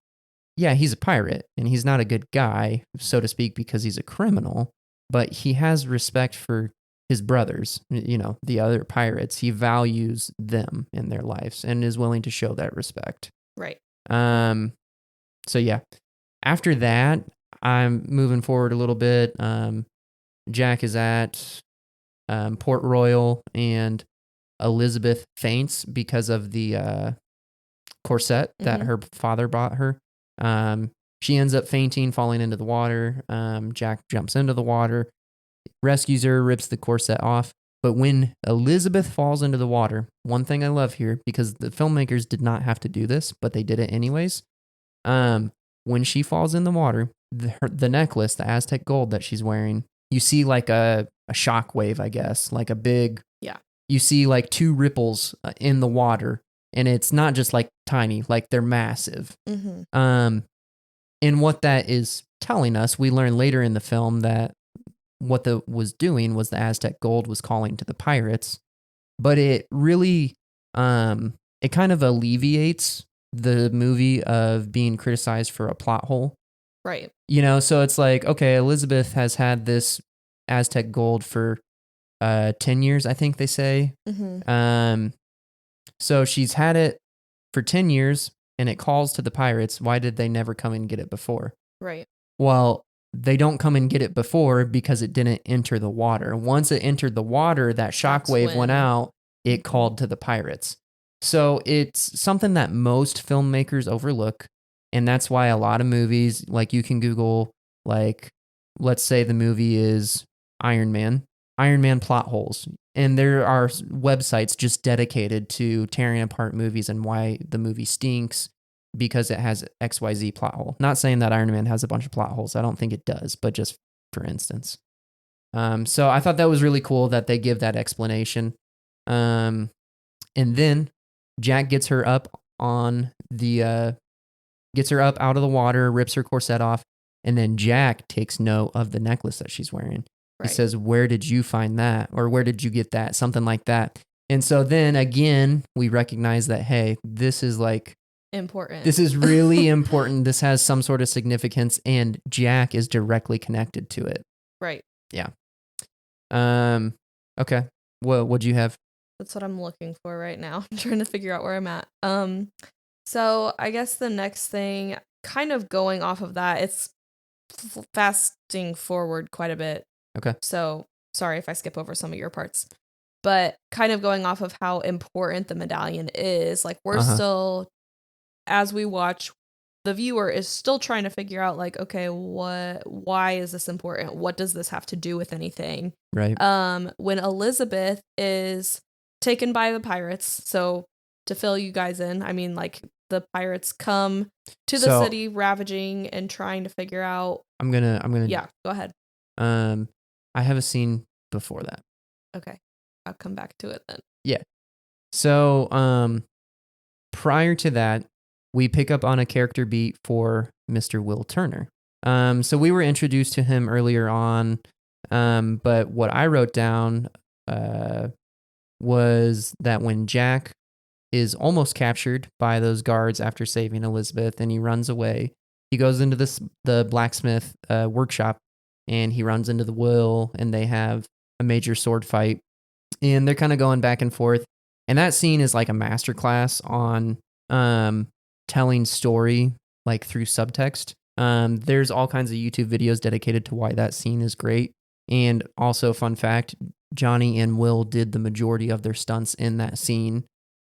Speaker 2: yeah, he's a pirate and he's not a good guy, so to speak, because he's a criminal, but he has respect for his brothers, the other pirates. He values them in their lives and is willing to show that respect.
Speaker 3: Right.
Speaker 2: So yeah, after that, I'm moving forward a little bit. Jack is at Port Royal, and Elizabeth faints because of the corset that her father bought her. She ends up fainting, falling into the water. Jack jumps into the water, rescues her, rips the corset off. But when Elizabeth falls into the water, one thing I love here, because the filmmakers did not have to do this, but they did it anyways. When she falls in the water, the necklace, the Aztec gold that she's wearing, you see like a shock wave, I guess, like a big, you see like two ripples in the water, and it's not just like tiny, like they're massive. And what that is telling us, we learn later in the film that what the was doing was the Aztec gold was calling to the pirates, but it really, it kind of alleviates the movie of being criticized for a plot hole.
Speaker 3: Right.
Speaker 2: So it's like, okay, Elizabeth has had this Aztec gold for 10 years, I think they say. So she's had it for 10 years and it calls to the pirates. Why did they never come and get it before?
Speaker 3: Right.
Speaker 2: Well, they don't come and get it before because it didn't enter the water. Once it entered the water, that shockwave went out, it called to the pirates. So it's something that most filmmakers overlook. And that's why a lot of movies, like you can Google, like, let's say the movie is Iron Man plot holes. And there are websites just dedicated to tearing apart movies and why the movie stinks because it has XYZ plot hole. Not saying that Iron Man has a bunch of plot holes. I don't think it does, but just for instance. So I thought that was really cool that they give that explanation. And then Jack gets her up on the, gets her up out of the water, rips her corset off, and then Jack takes note of the necklace that she's wearing. Right. He says, "Where did you find that?" Or "Where did you get that?" Something like that. And so then again, we recognize that, hey, this is like
Speaker 3: important.
Speaker 2: This is really important. This has some sort of significance, and Jack is directly connected to it.
Speaker 3: Right.
Speaker 2: Yeah. Okay. What'd you have?
Speaker 3: That's what I'm looking for right now. I'm trying to figure out where I'm at. So I guess the next thing, kind of going off of that, it's fasting forward quite a bit.
Speaker 2: Okay.
Speaker 3: So sorry if I skip over some of your parts, but kind of going off of how important the medallion is, like we're still, as we watch, the viewer is still trying to figure out like, okay, why is this important? What does this have to do with anything?
Speaker 2: Right.
Speaker 3: When Elizabeth is taken by the pirates, so to fill you guys in, I mean, like the pirates come to the city ravaging and trying to figure out.
Speaker 2: I'm gonna.
Speaker 3: Yeah, go ahead.
Speaker 2: I have a scene before that.
Speaker 3: Okay. I'll come back to it then.
Speaker 2: Yeah. So, prior to that, we pick up on a character beat for Mr. Will Turner. So we were introduced to him earlier on, but what I wrote down was that when Jack is almost captured by those guards after saving Elizabeth and he runs away, he goes into the blacksmith workshop and he runs into the Will, and they have a major sword fight, and they're kind of going back and forth. And that scene is like a masterclass on telling story like through subtext. There's all kinds of YouTube videos dedicated to why that scene is great. And also, fun fact, Johnny and Will did the majority of their stunts in that scene.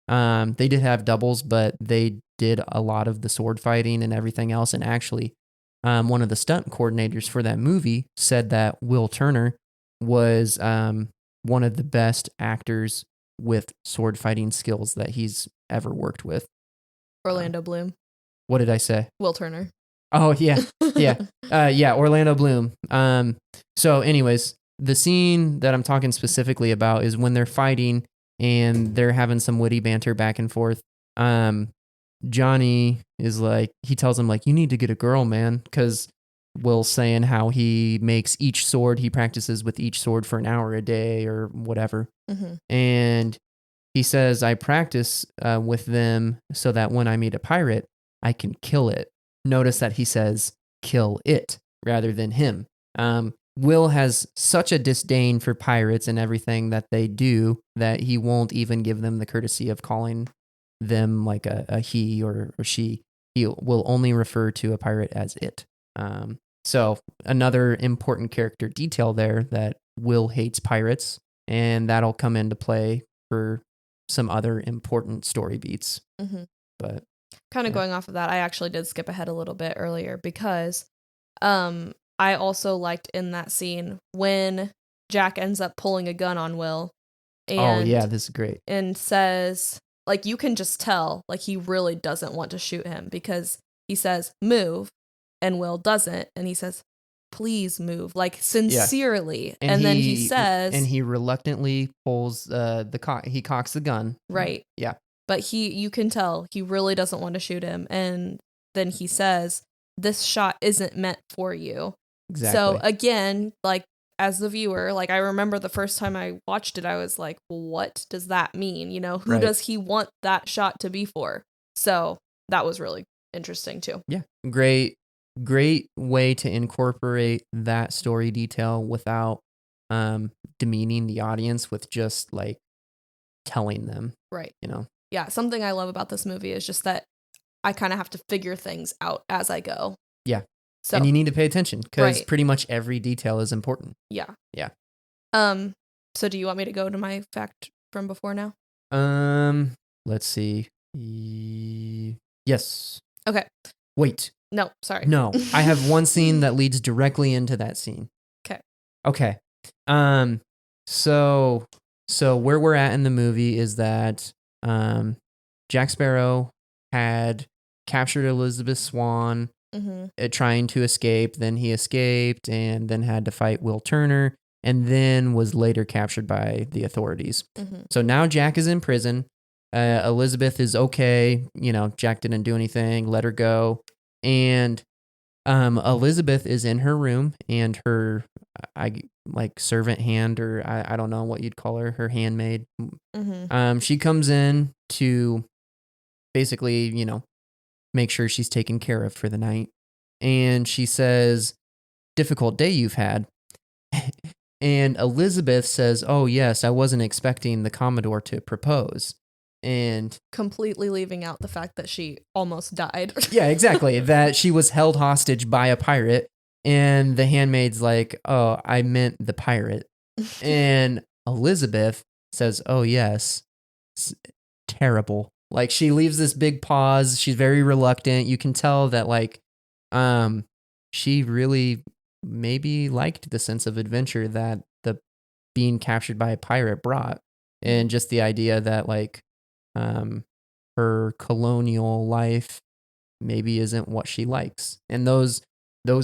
Speaker 2: They did have doubles, but they did a lot of the sword fighting and everything else. And actually, one of the stunt coordinators for that movie said that Will Turner was one of the best actors with sword fighting skills that he's ever worked with.
Speaker 3: Orlando Bloom.
Speaker 2: What did I say?
Speaker 3: Will Turner.
Speaker 2: Oh, yeah. Yeah. Orlando Bloom. So anyways, the scene that I'm talking specifically about is when they're fighting and they're having some witty banter back and forth. Johnny is like, he tells him like, you need to get a girl, man, because Will's saying how he makes each sword, he practices with each sword for an hour a day or whatever.
Speaker 3: Mm-hmm.
Speaker 2: And he says, I practice with them so that when I meet a pirate, I can kill it. Notice that he says kill it rather than him. Will has such a disdain for pirates and everything that they do that he won't even give them the courtesy of calling them like a he or she. He will only refer to a pirate as it. So another important character detail there that Will hates pirates, and that'll come into play for some other important story beats.
Speaker 3: Mm-hmm.
Speaker 2: But
Speaker 3: kind of
Speaker 2: yeah.
Speaker 3: going off of that, I actually did skip ahead a little bit earlier because I also liked in that scene when Jack ends up pulling a gun on Will. And,
Speaker 2: oh yeah, this is great.
Speaker 3: And says, like, you can just tell, like, he really doesn't want to shoot him because he says, move, and Will doesn't. And he says, please move, like, sincerely.
Speaker 2: And
Speaker 3: then he says...
Speaker 2: And he reluctantly pulls he cocks the gun.
Speaker 3: Right.
Speaker 2: Yeah.
Speaker 3: But you can tell he really doesn't want to shoot him. And then he says, this shot isn't meant for you.
Speaker 2: Exactly.
Speaker 3: So again, like, as the viewer, like, I remember the first time I watched it, I was like, what does that mean? You know, who
Speaker 2: Right.
Speaker 3: does he want that shot to be for? So that was really interesting too.
Speaker 2: Yeah. Great way to incorporate that story detail without demeaning the audience with just like telling them.
Speaker 3: Right.
Speaker 2: You know?
Speaker 3: Yeah. Something I love about this movie is just that I kind of have to figure things out as I go.
Speaker 2: Yeah.
Speaker 3: So,
Speaker 2: and you need to pay attention because
Speaker 3: Right.
Speaker 2: pretty much every detail is important.
Speaker 3: Yeah.
Speaker 2: Yeah.
Speaker 3: So do you want me to go to my fact from before now?
Speaker 2: Let's see. Yes.
Speaker 3: Okay.
Speaker 2: Wait.
Speaker 3: No, sorry.
Speaker 2: No. I have one scene that leads directly into that scene. Okay. So where we're at in the movie is that Jack Sparrow had captured Elizabeth Swann, trying to escape. Then he escaped and then had to fight Will Turner and then was later captured by the authorities. So now Jack is in prison. Elizabeth is okay. You know, Jack didn't do anything. Let her go. And Elizabeth is in her room and her servant hand, or I don't know what you'd call her handmaid. She comes in to basically, you know, make sure she's taken care of for the night. And she says, difficult day you've had. And Elizabeth says, oh yes, I wasn't expecting the Commodore to propose. And
Speaker 3: completely leaving out the fact that she almost died.
Speaker 2: Yeah, exactly. That she was held hostage by a pirate. And the handmaid's like, oh, I meant the pirate. And Elizabeth says, oh, yes. Terrible. Like, she leaves this big pause. She's very reluctant. You can tell that, like, she really maybe liked the sense of adventure that the being captured by a pirate brought. And just the idea that, like, her colonial life maybe isn't what she likes. And those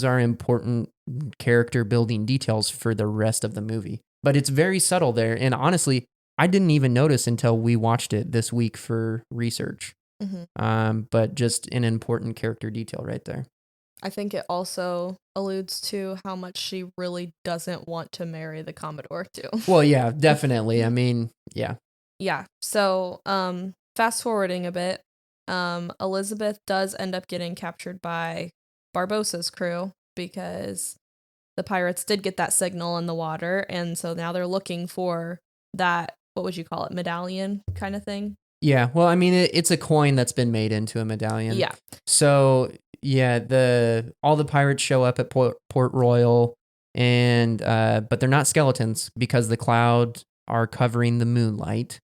Speaker 2: are important character building details for the rest of the movie. But it's very subtle there. And honestly, I didn't even notice until we watched it this week for research. But just an important character detail right there.
Speaker 3: I think it also alludes to how much she really doesn't want to marry the Commodore too.
Speaker 2: Well, yeah, definitely. I mean, yeah.
Speaker 3: Yeah. So, fast forwarding a bit, Elizabeth does end up getting captured by Barbossa's crew because the pirates did get that signal in the water, and so now they're looking for that, what would you call it, medallion kind of thing?
Speaker 2: Yeah, well, I mean, it's a coin that's been made into a medallion.
Speaker 3: Yeah.
Speaker 2: So, yeah, all the pirates show up at Port Royal, and but they're not skeletons because the clouds are covering the moonlight.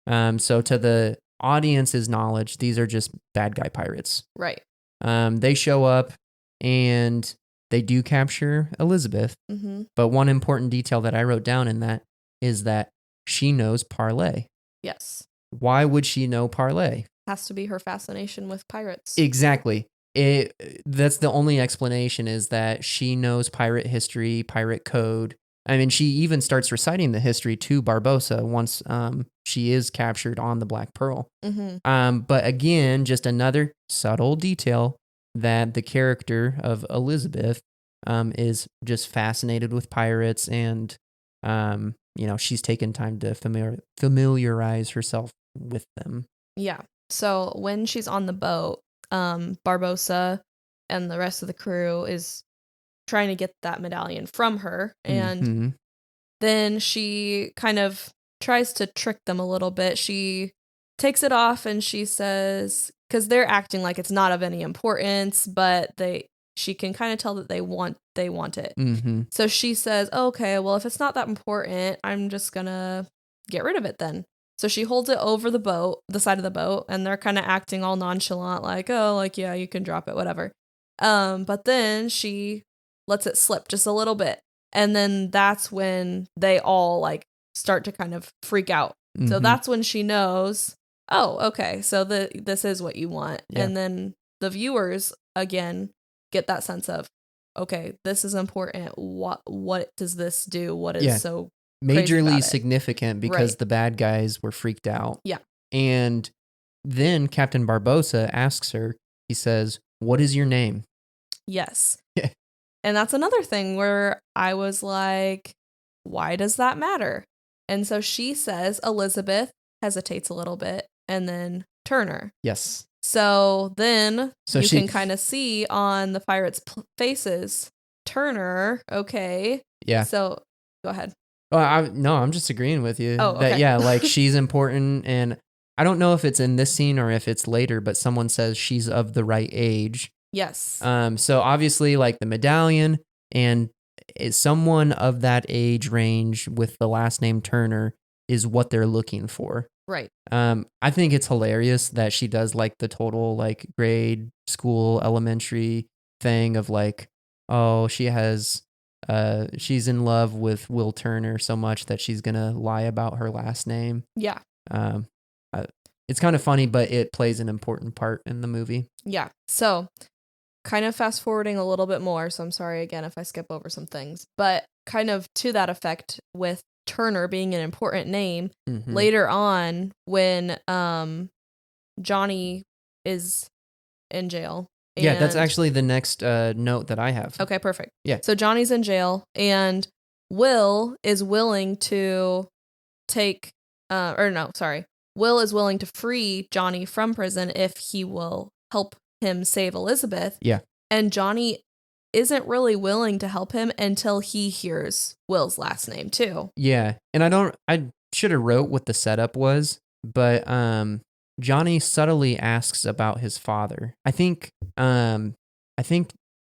Speaker 2: So to the audience's knowledge, these are just bad guy pirates.
Speaker 3: Right.
Speaker 2: They show up and they do capture Elizabeth. But one important detail that I wrote down in that is that she knows parlay.
Speaker 3: Yes.
Speaker 2: Why would she know parlay?
Speaker 3: Has to be her fascination with pirates.
Speaker 2: Exactly. That's the only explanation, is that she knows pirate history, pirate code, I mean, she even starts reciting the history to Barbosa once she is captured on the Black Pearl. But again, just another subtle detail that the character of Elizabeth is just fascinated with pirates, and she's taken time to familiarize herself with them.
Speaker 3: Yeah. So when she's on the boat, Barbosa and the rest of the crew is trying to get that medallion from her, and
Speaker 2: Mhm.
Speaker 3: then she kind of tries to trick them a little bit. She takes it off and she says, because they're acting like it's not of any importance, but she can kind of tell that they want it.
Speaker 2: Mhm.
Speaker 3: So she says, okay, well, if it's not that important, I'm just gonna get rid of it then. So she holds it over the side of the boat, and they're kind of acting all nonchalant, like, oh, like, yeah, you can drop it, whatever. But then she lets it slip just a little bit. And then that's when they all like start to kind of freak out. So
Speaker 2: Mhm.
Speaker 3: that's when she knows, oh, okay, so this is what you want.
Speaker 2: Yeah.
Speaker 3: And then the viewers again get that sense of, okay, this is important. What does this do? What is
Speaker 2: Yeah.
Speaker 3: so crazy about
Speaker 2: Majorly
Speaker 3: it?
Speaker 2: significant because
Speaker 3: Right.
Speaker 2: the bad guys were freaked out.
Speaker 3: Yeah.
Speaker 2: And then Captain Barbosa asks her, he says, "What is your name?"
Speaker 3: Yes.
Speaker 2: Yeah.
Speaker 3: And that's another thing where I was like, why does that matter? And so she says Elizabeth, hesitates a little bit, and then Turner.
Speaker 2: Yes.
Speaker 3: So then
Speaker 2: So
Speaker 3: you
Speaker 2: she-
Speaker 3: can kind of see on the pirates' faces, Turner, okay.
Speaker 2: Yeah.
Speaker 3: So go ahead.
Speaker 2: Well, I'm just agreeing with you.
Speaker 3: Oh,
Speaker 2: That,
Speaker 3: okay.
Speaker 2: yeah, like she's important. And I don't know if it's in this scene or if it's later, but someone says she's of the right age.
Speaker 3: Yes.
Speaker 2: So obviously, like the medallion and someone of that age range with the last name Turner is what they're looking for.
Speaker 3: Right.
Speaker 2: I think it's hilarious that she does like the total like grade school elementary thing of like, oh, she's in love with Will Turner so much that she's gonna lie about her last name.
Speaker 3: Yeah.
Speaker 2: It's kind of funny, but it plays an important part in the movie.
Speaker 3: Yeah. So kind of fast forwarding a little bit more. So I'm sorry again if I skip over some things, but kind of to that effect with Turner being an important name
Speaker 2: Mhm.
Speaker 3: later on when Johnny is in jail.
Speaker 2: Yeah, that's
Speaker 3: and-
Speaker 2: actually the next note that I have.
Speaker 3: Okay, perfect.
Speaker 2: Yeah.
Speaker 3: So Johnny's in jail and Will is willing to Will is willing to free Johnny from prison if he will help him save Elizabeth.
Speaker 2: Yeah.
Speaker 3: And Johnny isn't really willing to help him until he hears Will's last name too.
Speaker 2: Yeah, and I should have wrote what the setup was, but Johnny subtly asks about his father. I think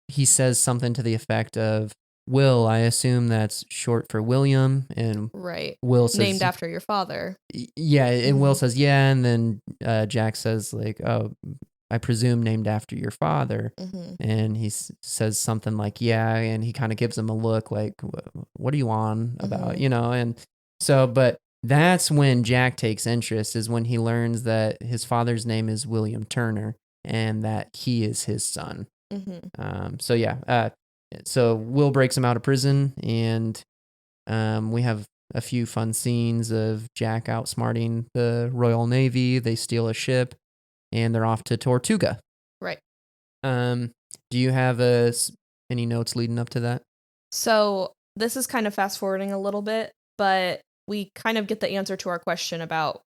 Speaker 2: he says something to the effect of, "Will, I assume that's short for William," and
Speaker 3: Right.
Speaker 2: Will says,
Speaker 3: Named after your father.
Speaker 2: Yeah, and Will
Speaker 3: Mhm.
Speaker 2: says, "Yeah," and then Jack says like, "Oh, I presume named after your father."
Speaker 3: Mm-hmm.
Speaker 2: And he says something like, "Yeah," and he kind of gives him a look like, "What are you on about?"
Speaker 3: Mhm.
Speaker 2: And so, but that's when Jack takes interest, is when he learns that his father's name is William Turner and that he is his son.
Speaker 3: Mm-hmm.
Speaker 2: So yeah, so Will breaks him out of prison, and we have a few fun scenes of Jack outsmarting the Royal Navy. They steal a ship, and they're off to Tortuga.
Speaker 3: Right.
Speaker 2: Do you have any notes leading up to that?
Speaker 3: So this is kind of fast forwarding a little bit, but we kind of get the answer to our question about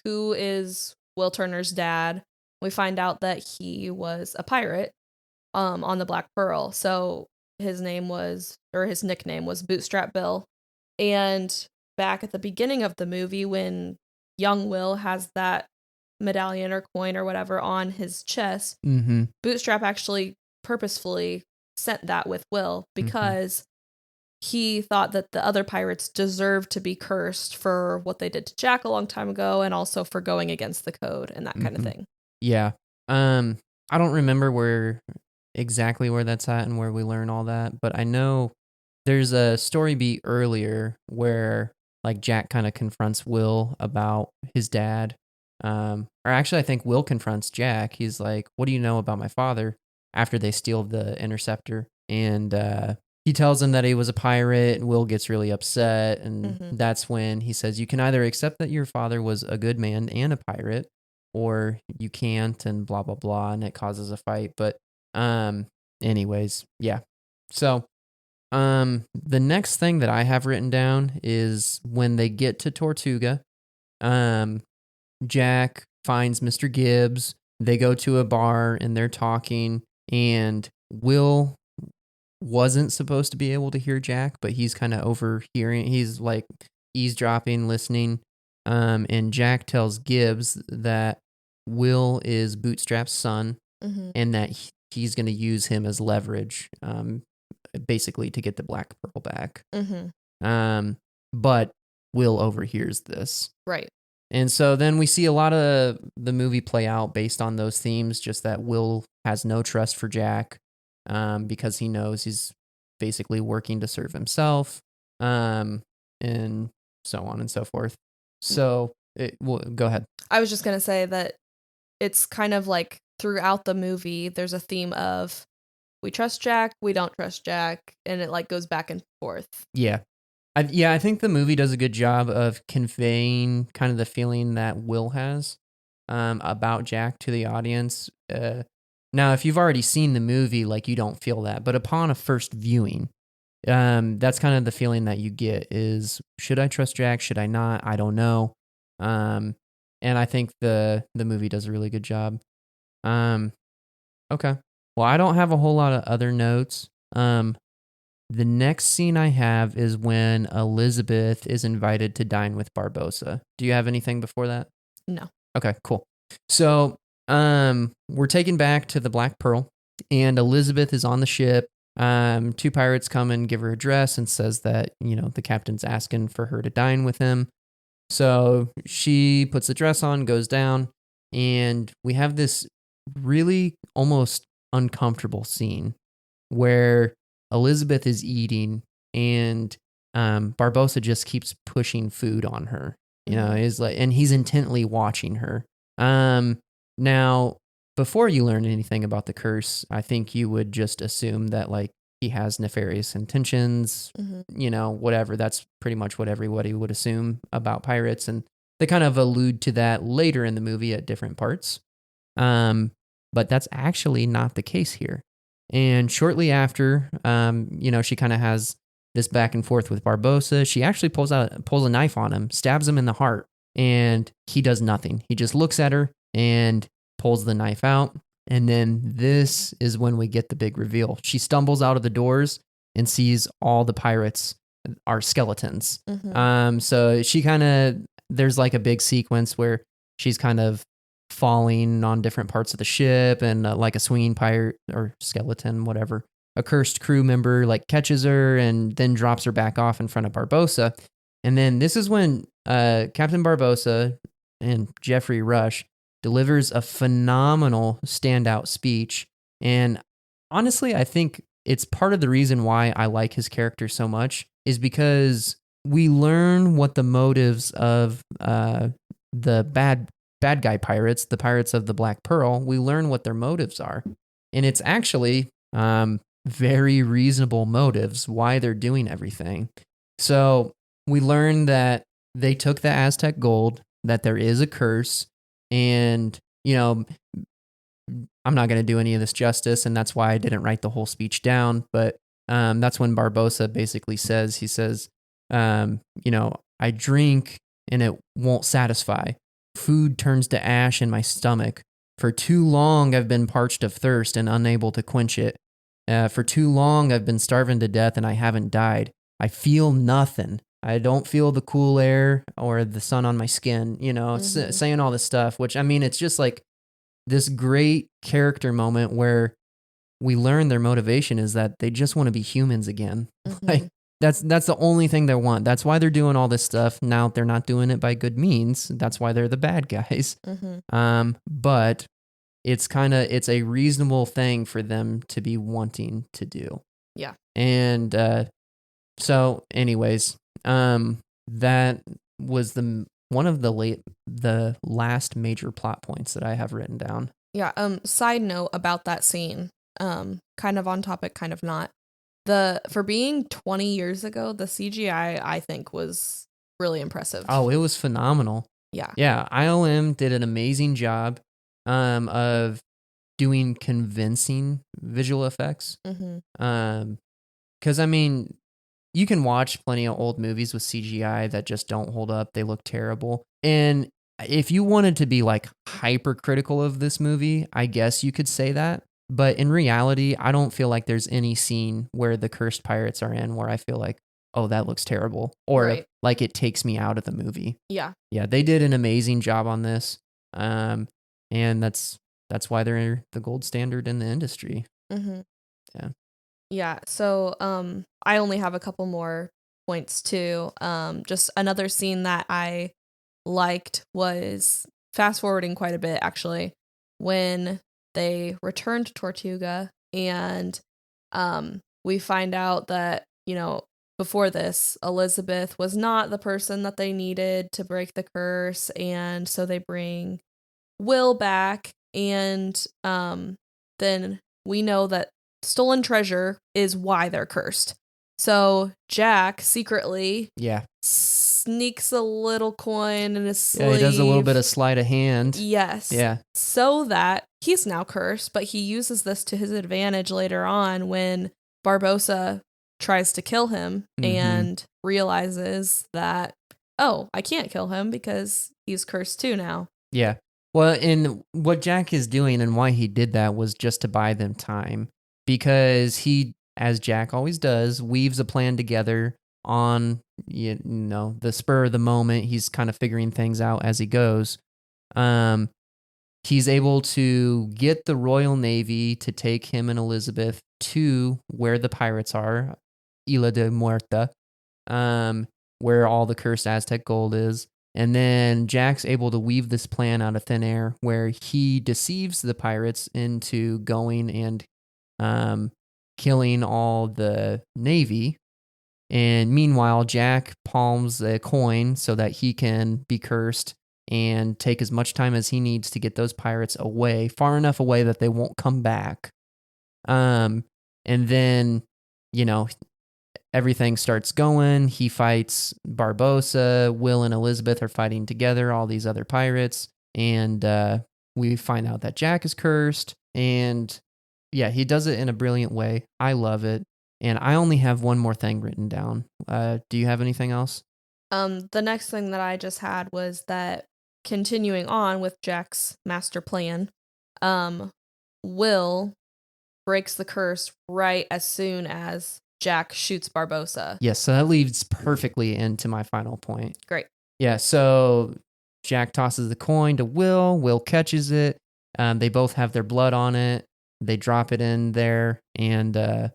Speaker 3: who is Will Turner's dad. We find out that he was a pirate on the Black Pearl. So his nickname was Bootstrap Bill. And back at the beginning of the movie, when young Will has that medallion or coin or whatever on his chest,
Speaker 2: Mm-hmm.
Speaker 3: Bootstrap actually purposefully sent that with Will because he thought that the other pirates deserved to be cursed for what they did to Jack a long time ago, and also for going against the code and that kind of thing.
Speaker 2: Yeah. I don't remember exactly where that's at and where we learn all that, but I know there's a story beat earlier where like Jack kind of confronts Will about his dad. Or actually I think Will confronts Jack. He's like, "What do you know about my father?" after they steal the interceptor. And he tells him that he was a pirate, and Will gets really upset. And
Speaker 3: Mhm.
Speaker 2: that's when he says, you can either accept that your father was a good man and a pirate, or you can't, and blah, blah, blah. And it causes a fight. But anyways, yeah. So the next thing that I have written down is when they get to Tortuga, Jack finds Mr. Gibbs. They go to a bar and they're talking, and Will wasn't supposed to be able to hear Jack, but he's kind of overhearing. He's like eavesdropping, listening. And Jack tells Gibbs that Will is Bootstrap's son,
Speaker 3: Mhm.
Speaker 2: and that he's going to use him as leverage, basically to get the Black Pearl back.
Speaker 3: Mhm.
Speaker 2: But Will overhears this.
Speaker 3: Right.
Speaker 2: And so then we see a lot of the movie play out based on those themes, just that Will has no trust for Jack, because he knows he's basically working to serve himself, and so on and so forth. So, go ahead.
Speaker 3: I was just going to say that it's kind of like throughout the movie, there's a theme of we trust Jack, we don't trust Jack, and it like goes back and forth.
Speaker 2: Yeah. I think the movie does a good job of conveying kind of the feeling that Will has about Jack to the audience. Now, if you've already seen the movie, like you don't feel that, but upon a first viewing, that's kind of the feeling that you get is, should I trust Jack? Should I not? I don't know. And I think the movie does a really good job. Okay. Well, I don't have a whole lot of other notes. The next scene I have is when Elizabeth is invited to dine with Barbossa. Do you have anything before that?
Speaker 3: No.
Speaker 2: Okay, cool. So, we're taken back to the Black Pearl, and Elizabeth is on the ship. Two pirates come and give her a dress and says that, the captain's asking for her to dine with him. So she puts the dress on, goes down, and we have this really almost uncomfortable scene where Elizabeth is eating, and Barbossa just keeps pushing food on her. Is like, and he's intently watching her. Now, before you learn anything about the curse, I think you would just assume that like he has nefarious intentions. Whatever. That's pretty much what everybody would assume about pirates, and they kind of allude to that later in the movie at different parts. But that's actually not the case here. And shortly after, she kind of has this back and forth with Barbossa. She actually pulls a knife on him, stabs him in the heart, and he does nothing. He just looks at her and pulls the knife out. And then this is when we get the big reveal. She stumbles out of the doors and sees all the pirates are skeletons. So she there's like a big sequence where she's kind of falling on different parts of the ship, and like a swinging pirate or skeleton, whatever, a cursed crew member like catches her and then drops her back off in front of Barbossa. And then this is when Captain Barbossa and Geoffrey Rush delivers a phenomenal standout speech. And honestly, I think it's part of the reason why I like his character so much is because we learn what the motives of the bad guy pirates, the pirates of the Black Pearl, we learn what their motives are. And it's actually very reasonable motives why they're doing everything. So we learn that they took the Aztec gold, that there is a curse, and, I'm not going to do any of this justice, and that's why I didn't write the whole speech down, but that's when Barbossa basically says, I drink and it won't satisfy. Food turns to ash in my stomach. For too long, I've been parched of thirst and unable to quench it. For too long, I've been starving to death and I haven't died. I feel nothing. I don't feel the cool air or the sun on my skin, saying all this stuff, which, I mean, it's just like this great character moment where we learn their motivation is that they just want to be humans again. Like, that's the only thing they want. That's why they're doing all this stuff. Now they're not doing it by good means. That's why they're the bad guys. But it's a reasonable thing for them to be wanting to do.
Speaker 3: Yeah.
Speaker 2: And so anyways, that was one of the last major plot points that I have written down.
Speaker 3: Yeah. Side note about that scene, kind of on topic, kind of not. For being 20 years ago, the CGI I think was really impressive.
Speaker 2: Oh, it was phenomenal.
Speaker 3: Yeah.
Speaker 2: Yeah, ILM did an amazing job of doing convincing visual effects.
Speaker 3: Mm-hmm.
Speaker 2: Because I mean, you can watch plenty of old movies with CGI that just don't hold up. They look terrible. And if you wanted to be like hypercritical of this movie, I guess you could say that. But in reality, I don't feel like there's any scene where the cursed pirates are in where I feel like, oh, that looks terrible. Or
Speaker 3: Right.
Speaker 2: like it takes me out of the movie.
Speaker 3: Yeah.
Speaker 2: Yeah, they did an amazing job on this. And that's why they're the gold standard in the industry.
Speaker 3: Mm-hmm.
Speaker 2: Yeah.
Speaker 3: Yeah. So I only have a couple more points too. Just another scene that I liked was fast forwarding quite a bit actually, when they return to Tortuga and we find out that, before this, Elizabeth was not the person that they needed to break the curse, and so they bring Will back, and then we know that stolen treasure is why they're cursed. So Jack secretly
Speaker 2: Yeah.
Speaker 3: sneaks a little coin in his sleeve.
Speaker 2: Yeah, he does a little bit of sleight of hand.
Speaker 3: Yes.
Speaker 2: Yeah.
Speaker 3: So that he's now cursed, but he uses this to his advantage later on when Barbossa tries to kill him and realizes that, oh, I can't kill him because he's cursed too now.
Speaker 2: Yeah. Well, and what Jack is doing and why he did that was just to buy them time, because he, as Jack always does, weaves a plan together on, the spur of the moment. He's kind of figuring things out as he goes. He's able to get the Royal Navy to take him and Elizabeth to where the pirates are, Isla de Muerta, where all the cursed Aztec gold is. And then Jack's able to weave this plan out of thin air where he deceives the pirates into going and killing all the Navy. And meanwhile, Jack palms a coin so that he can be cursed and take as much time as he needs to get those pirates away, far enough away that they won't come back. And then, everything starts going. He fights Barbossa. Will and Elizabeth are fighting together, all these other pirates. And we find out that Jack is cursed. And yeah, he does it in a brilliant way. I love it. And I only have one more thing written down. Do you have anything else?
Speaker 3: The next thing that I just had was that, continuing on with Jack's master plan, Will breaks the curse right as soon as Jack shoots Barbossa.
Speaker 2: Yes, so that leads perfectly into my final point.
Speaker 3: Great.
Speaker 2: Yeah, so Jack tosses the coin to Will. Will catches it. They both have their blood on it. They drop it in there, and the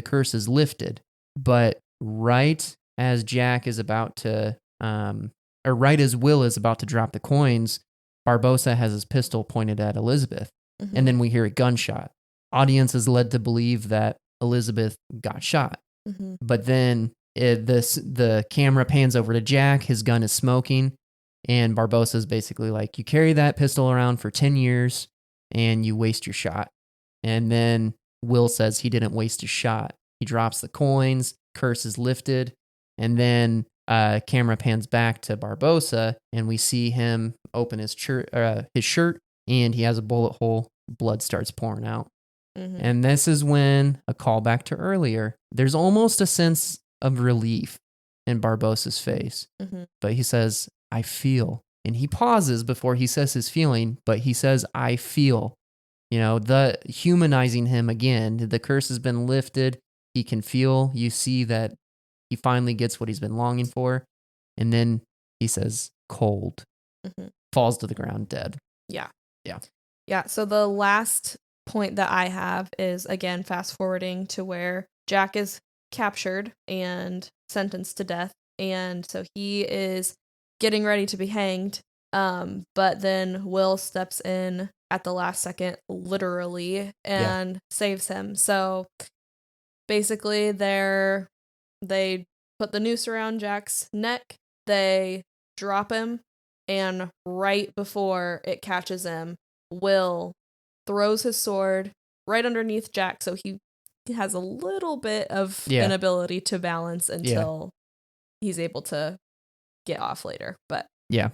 Speaker 2: curse is lifted. But right as Jack is about to, or right as Will is about to drop the coins, Barbossa has his pistol pointed at Elizabeth.
Speaker 3: Mm-hmm.
Speaker 2: And then we hear a gunshot. Audience is led to believe that Elizabeth got shot.
Speaker 3: Mm-hmm.
Speaker 2: But then the camera pans over to Jack. His gun is smoking. And Barbossa is basically like, you carry that pistol around for 10 years and you waste your shot. And then Will says he didn't waste a shot. He drops the coins, curse is lifted, and then camera pans back to Barbossa, and we see him open his shirt, and he has a bullet hole. Blood starts pouring out.
Speaker 3: Mm-hmm.
Speaker 2: And this is when, a callback to earlier, there's almost a sense of relief in Barbossa's face.
Speaker 3: Mm-hmm.
Speaker 2: But he says, I feel. And he pauses before he says his feeling, but he says, I feel. The humanizing him again. The curse has been lifted. He can feel. You see that he finally gets what he's been longing for. And then he says, cold.
Speaker 3: Mm-hmm.
Speaker 2: Falls to the ground dead.
Speaker 3: Yeah.
Speaker 2: Yeah.
Speaker 3: Yeah. So the last point that I have is, again, fast forwarding to where Jack is captured and sentenced to death. And so he is getting ready to be hanged. But then Will steps in at the last second, literally, and saves him. So basically they put the noose around Jack's neck, they drop him, and right before it catches him, Will throws his sword right underneath Jack, so he has a little bit of
Speaker 2: Yeah.
Speaker 3: inability to balance until he's able to get off later. But
Speaker 2: Yeah.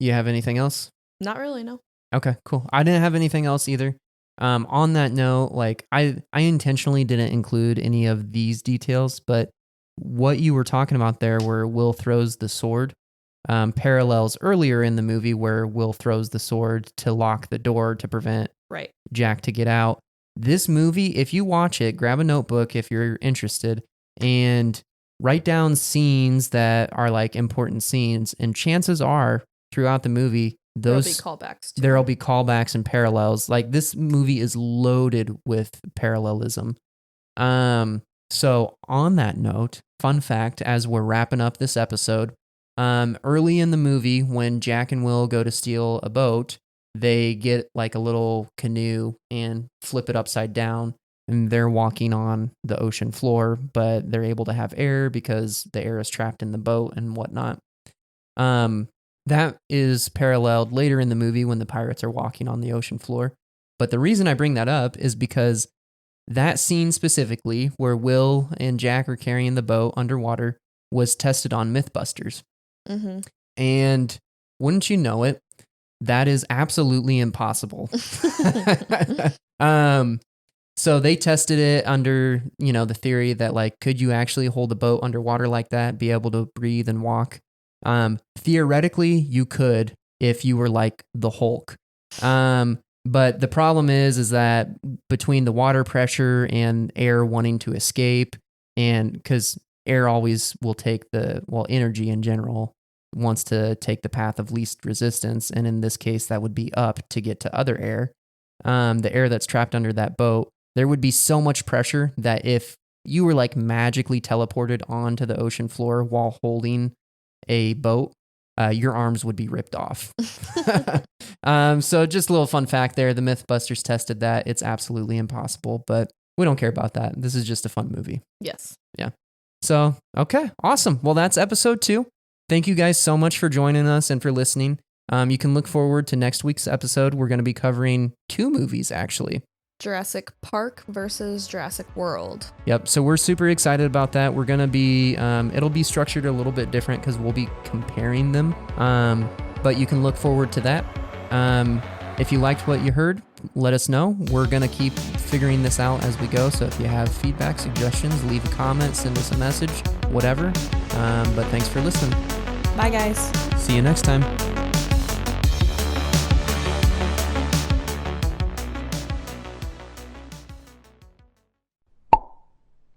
Speaker 2: You have anything else?
Speaker 3: not really, no.
Speaker 2: Okay, cool. I didn't have anything else either. On that note, like I intentionally didn't include any of these details, but what you were talking about there, where Will throws the sword, parallels earlier in the movie where Will throws the sword to lock the door to prevent
Speaker 3: Right.
Speaker 2: Jack to get out. This movie, if you watch it, grab a notebook if you're interested and write down scenes that are like important scenes, and chances are throughout the movie
Speaker 3: There'll be
Speaker 2: those
Speaker 3: callbacks to
Speaker 2: there'll
Speaker 3: it.
Speaker 2: be callbacks and parallels. Like this movie is loaded with parallelism. So on that note, fun fact, as we're wrapping up this episode, early in the movie when Jack and Will go to steal a boat, they get like a little canoe and flip it upside down, and they're walking on the ocean floor, but they're able to have air because the air is trapped in the boat and whatnot. That is paralleled later in the movie when the pirates are walking on the ocean floor. But the reason I bring that up is because that scene specifically, where Will and Jack are carrying the boat underwater, was tested on Mythbusters.
Speaker 3: Mm-hmm.
Speaker 2: And wouldn't you know it, that is absolutely impossible. So they tested it under, the theory that like, could you actually hold a boat underwater like that, be able to breathe and walk? Theoretically, you could if you were like the Hulk. But the problem is that between the water pressure and air wanting to escape, and because air always will take energy in general wants to take the path of least resistance. And in this case, that would be up to get to other air. The air that's trapped under that boat, there would be so much pressure that if you were like magically teleported onto the ocean floor while holding a boat, your arms would be ripped off. So just a little fun fact there. The Mythbusters tested that. It's absolutely impossible, but we don't care about that. This is just a fun movie.
Speaker 3: Yes.
Speaker 2: So, okay, awesome. Well, that's episode 2. Thank you guys so much for joining us and for listening. You can look forward to next week's episode. We're going to be covering 2 movies, actually.
Speaker 3: Jurassic Park versus Jurassic World.
Speaker 2: Yep. So we're super excited about that. We're going to be, it'll be structured a little bit different because we'll be comparing them. But you can look forward to that. If you liked what you heard, let us know. We're going to keep figuring this out as we go. So if you have feedback, suggestions, leave a comment, send us a message, whatever. But thanks for listening.
Speaker 3: Bye, guys.
Speaker 2: See you next time.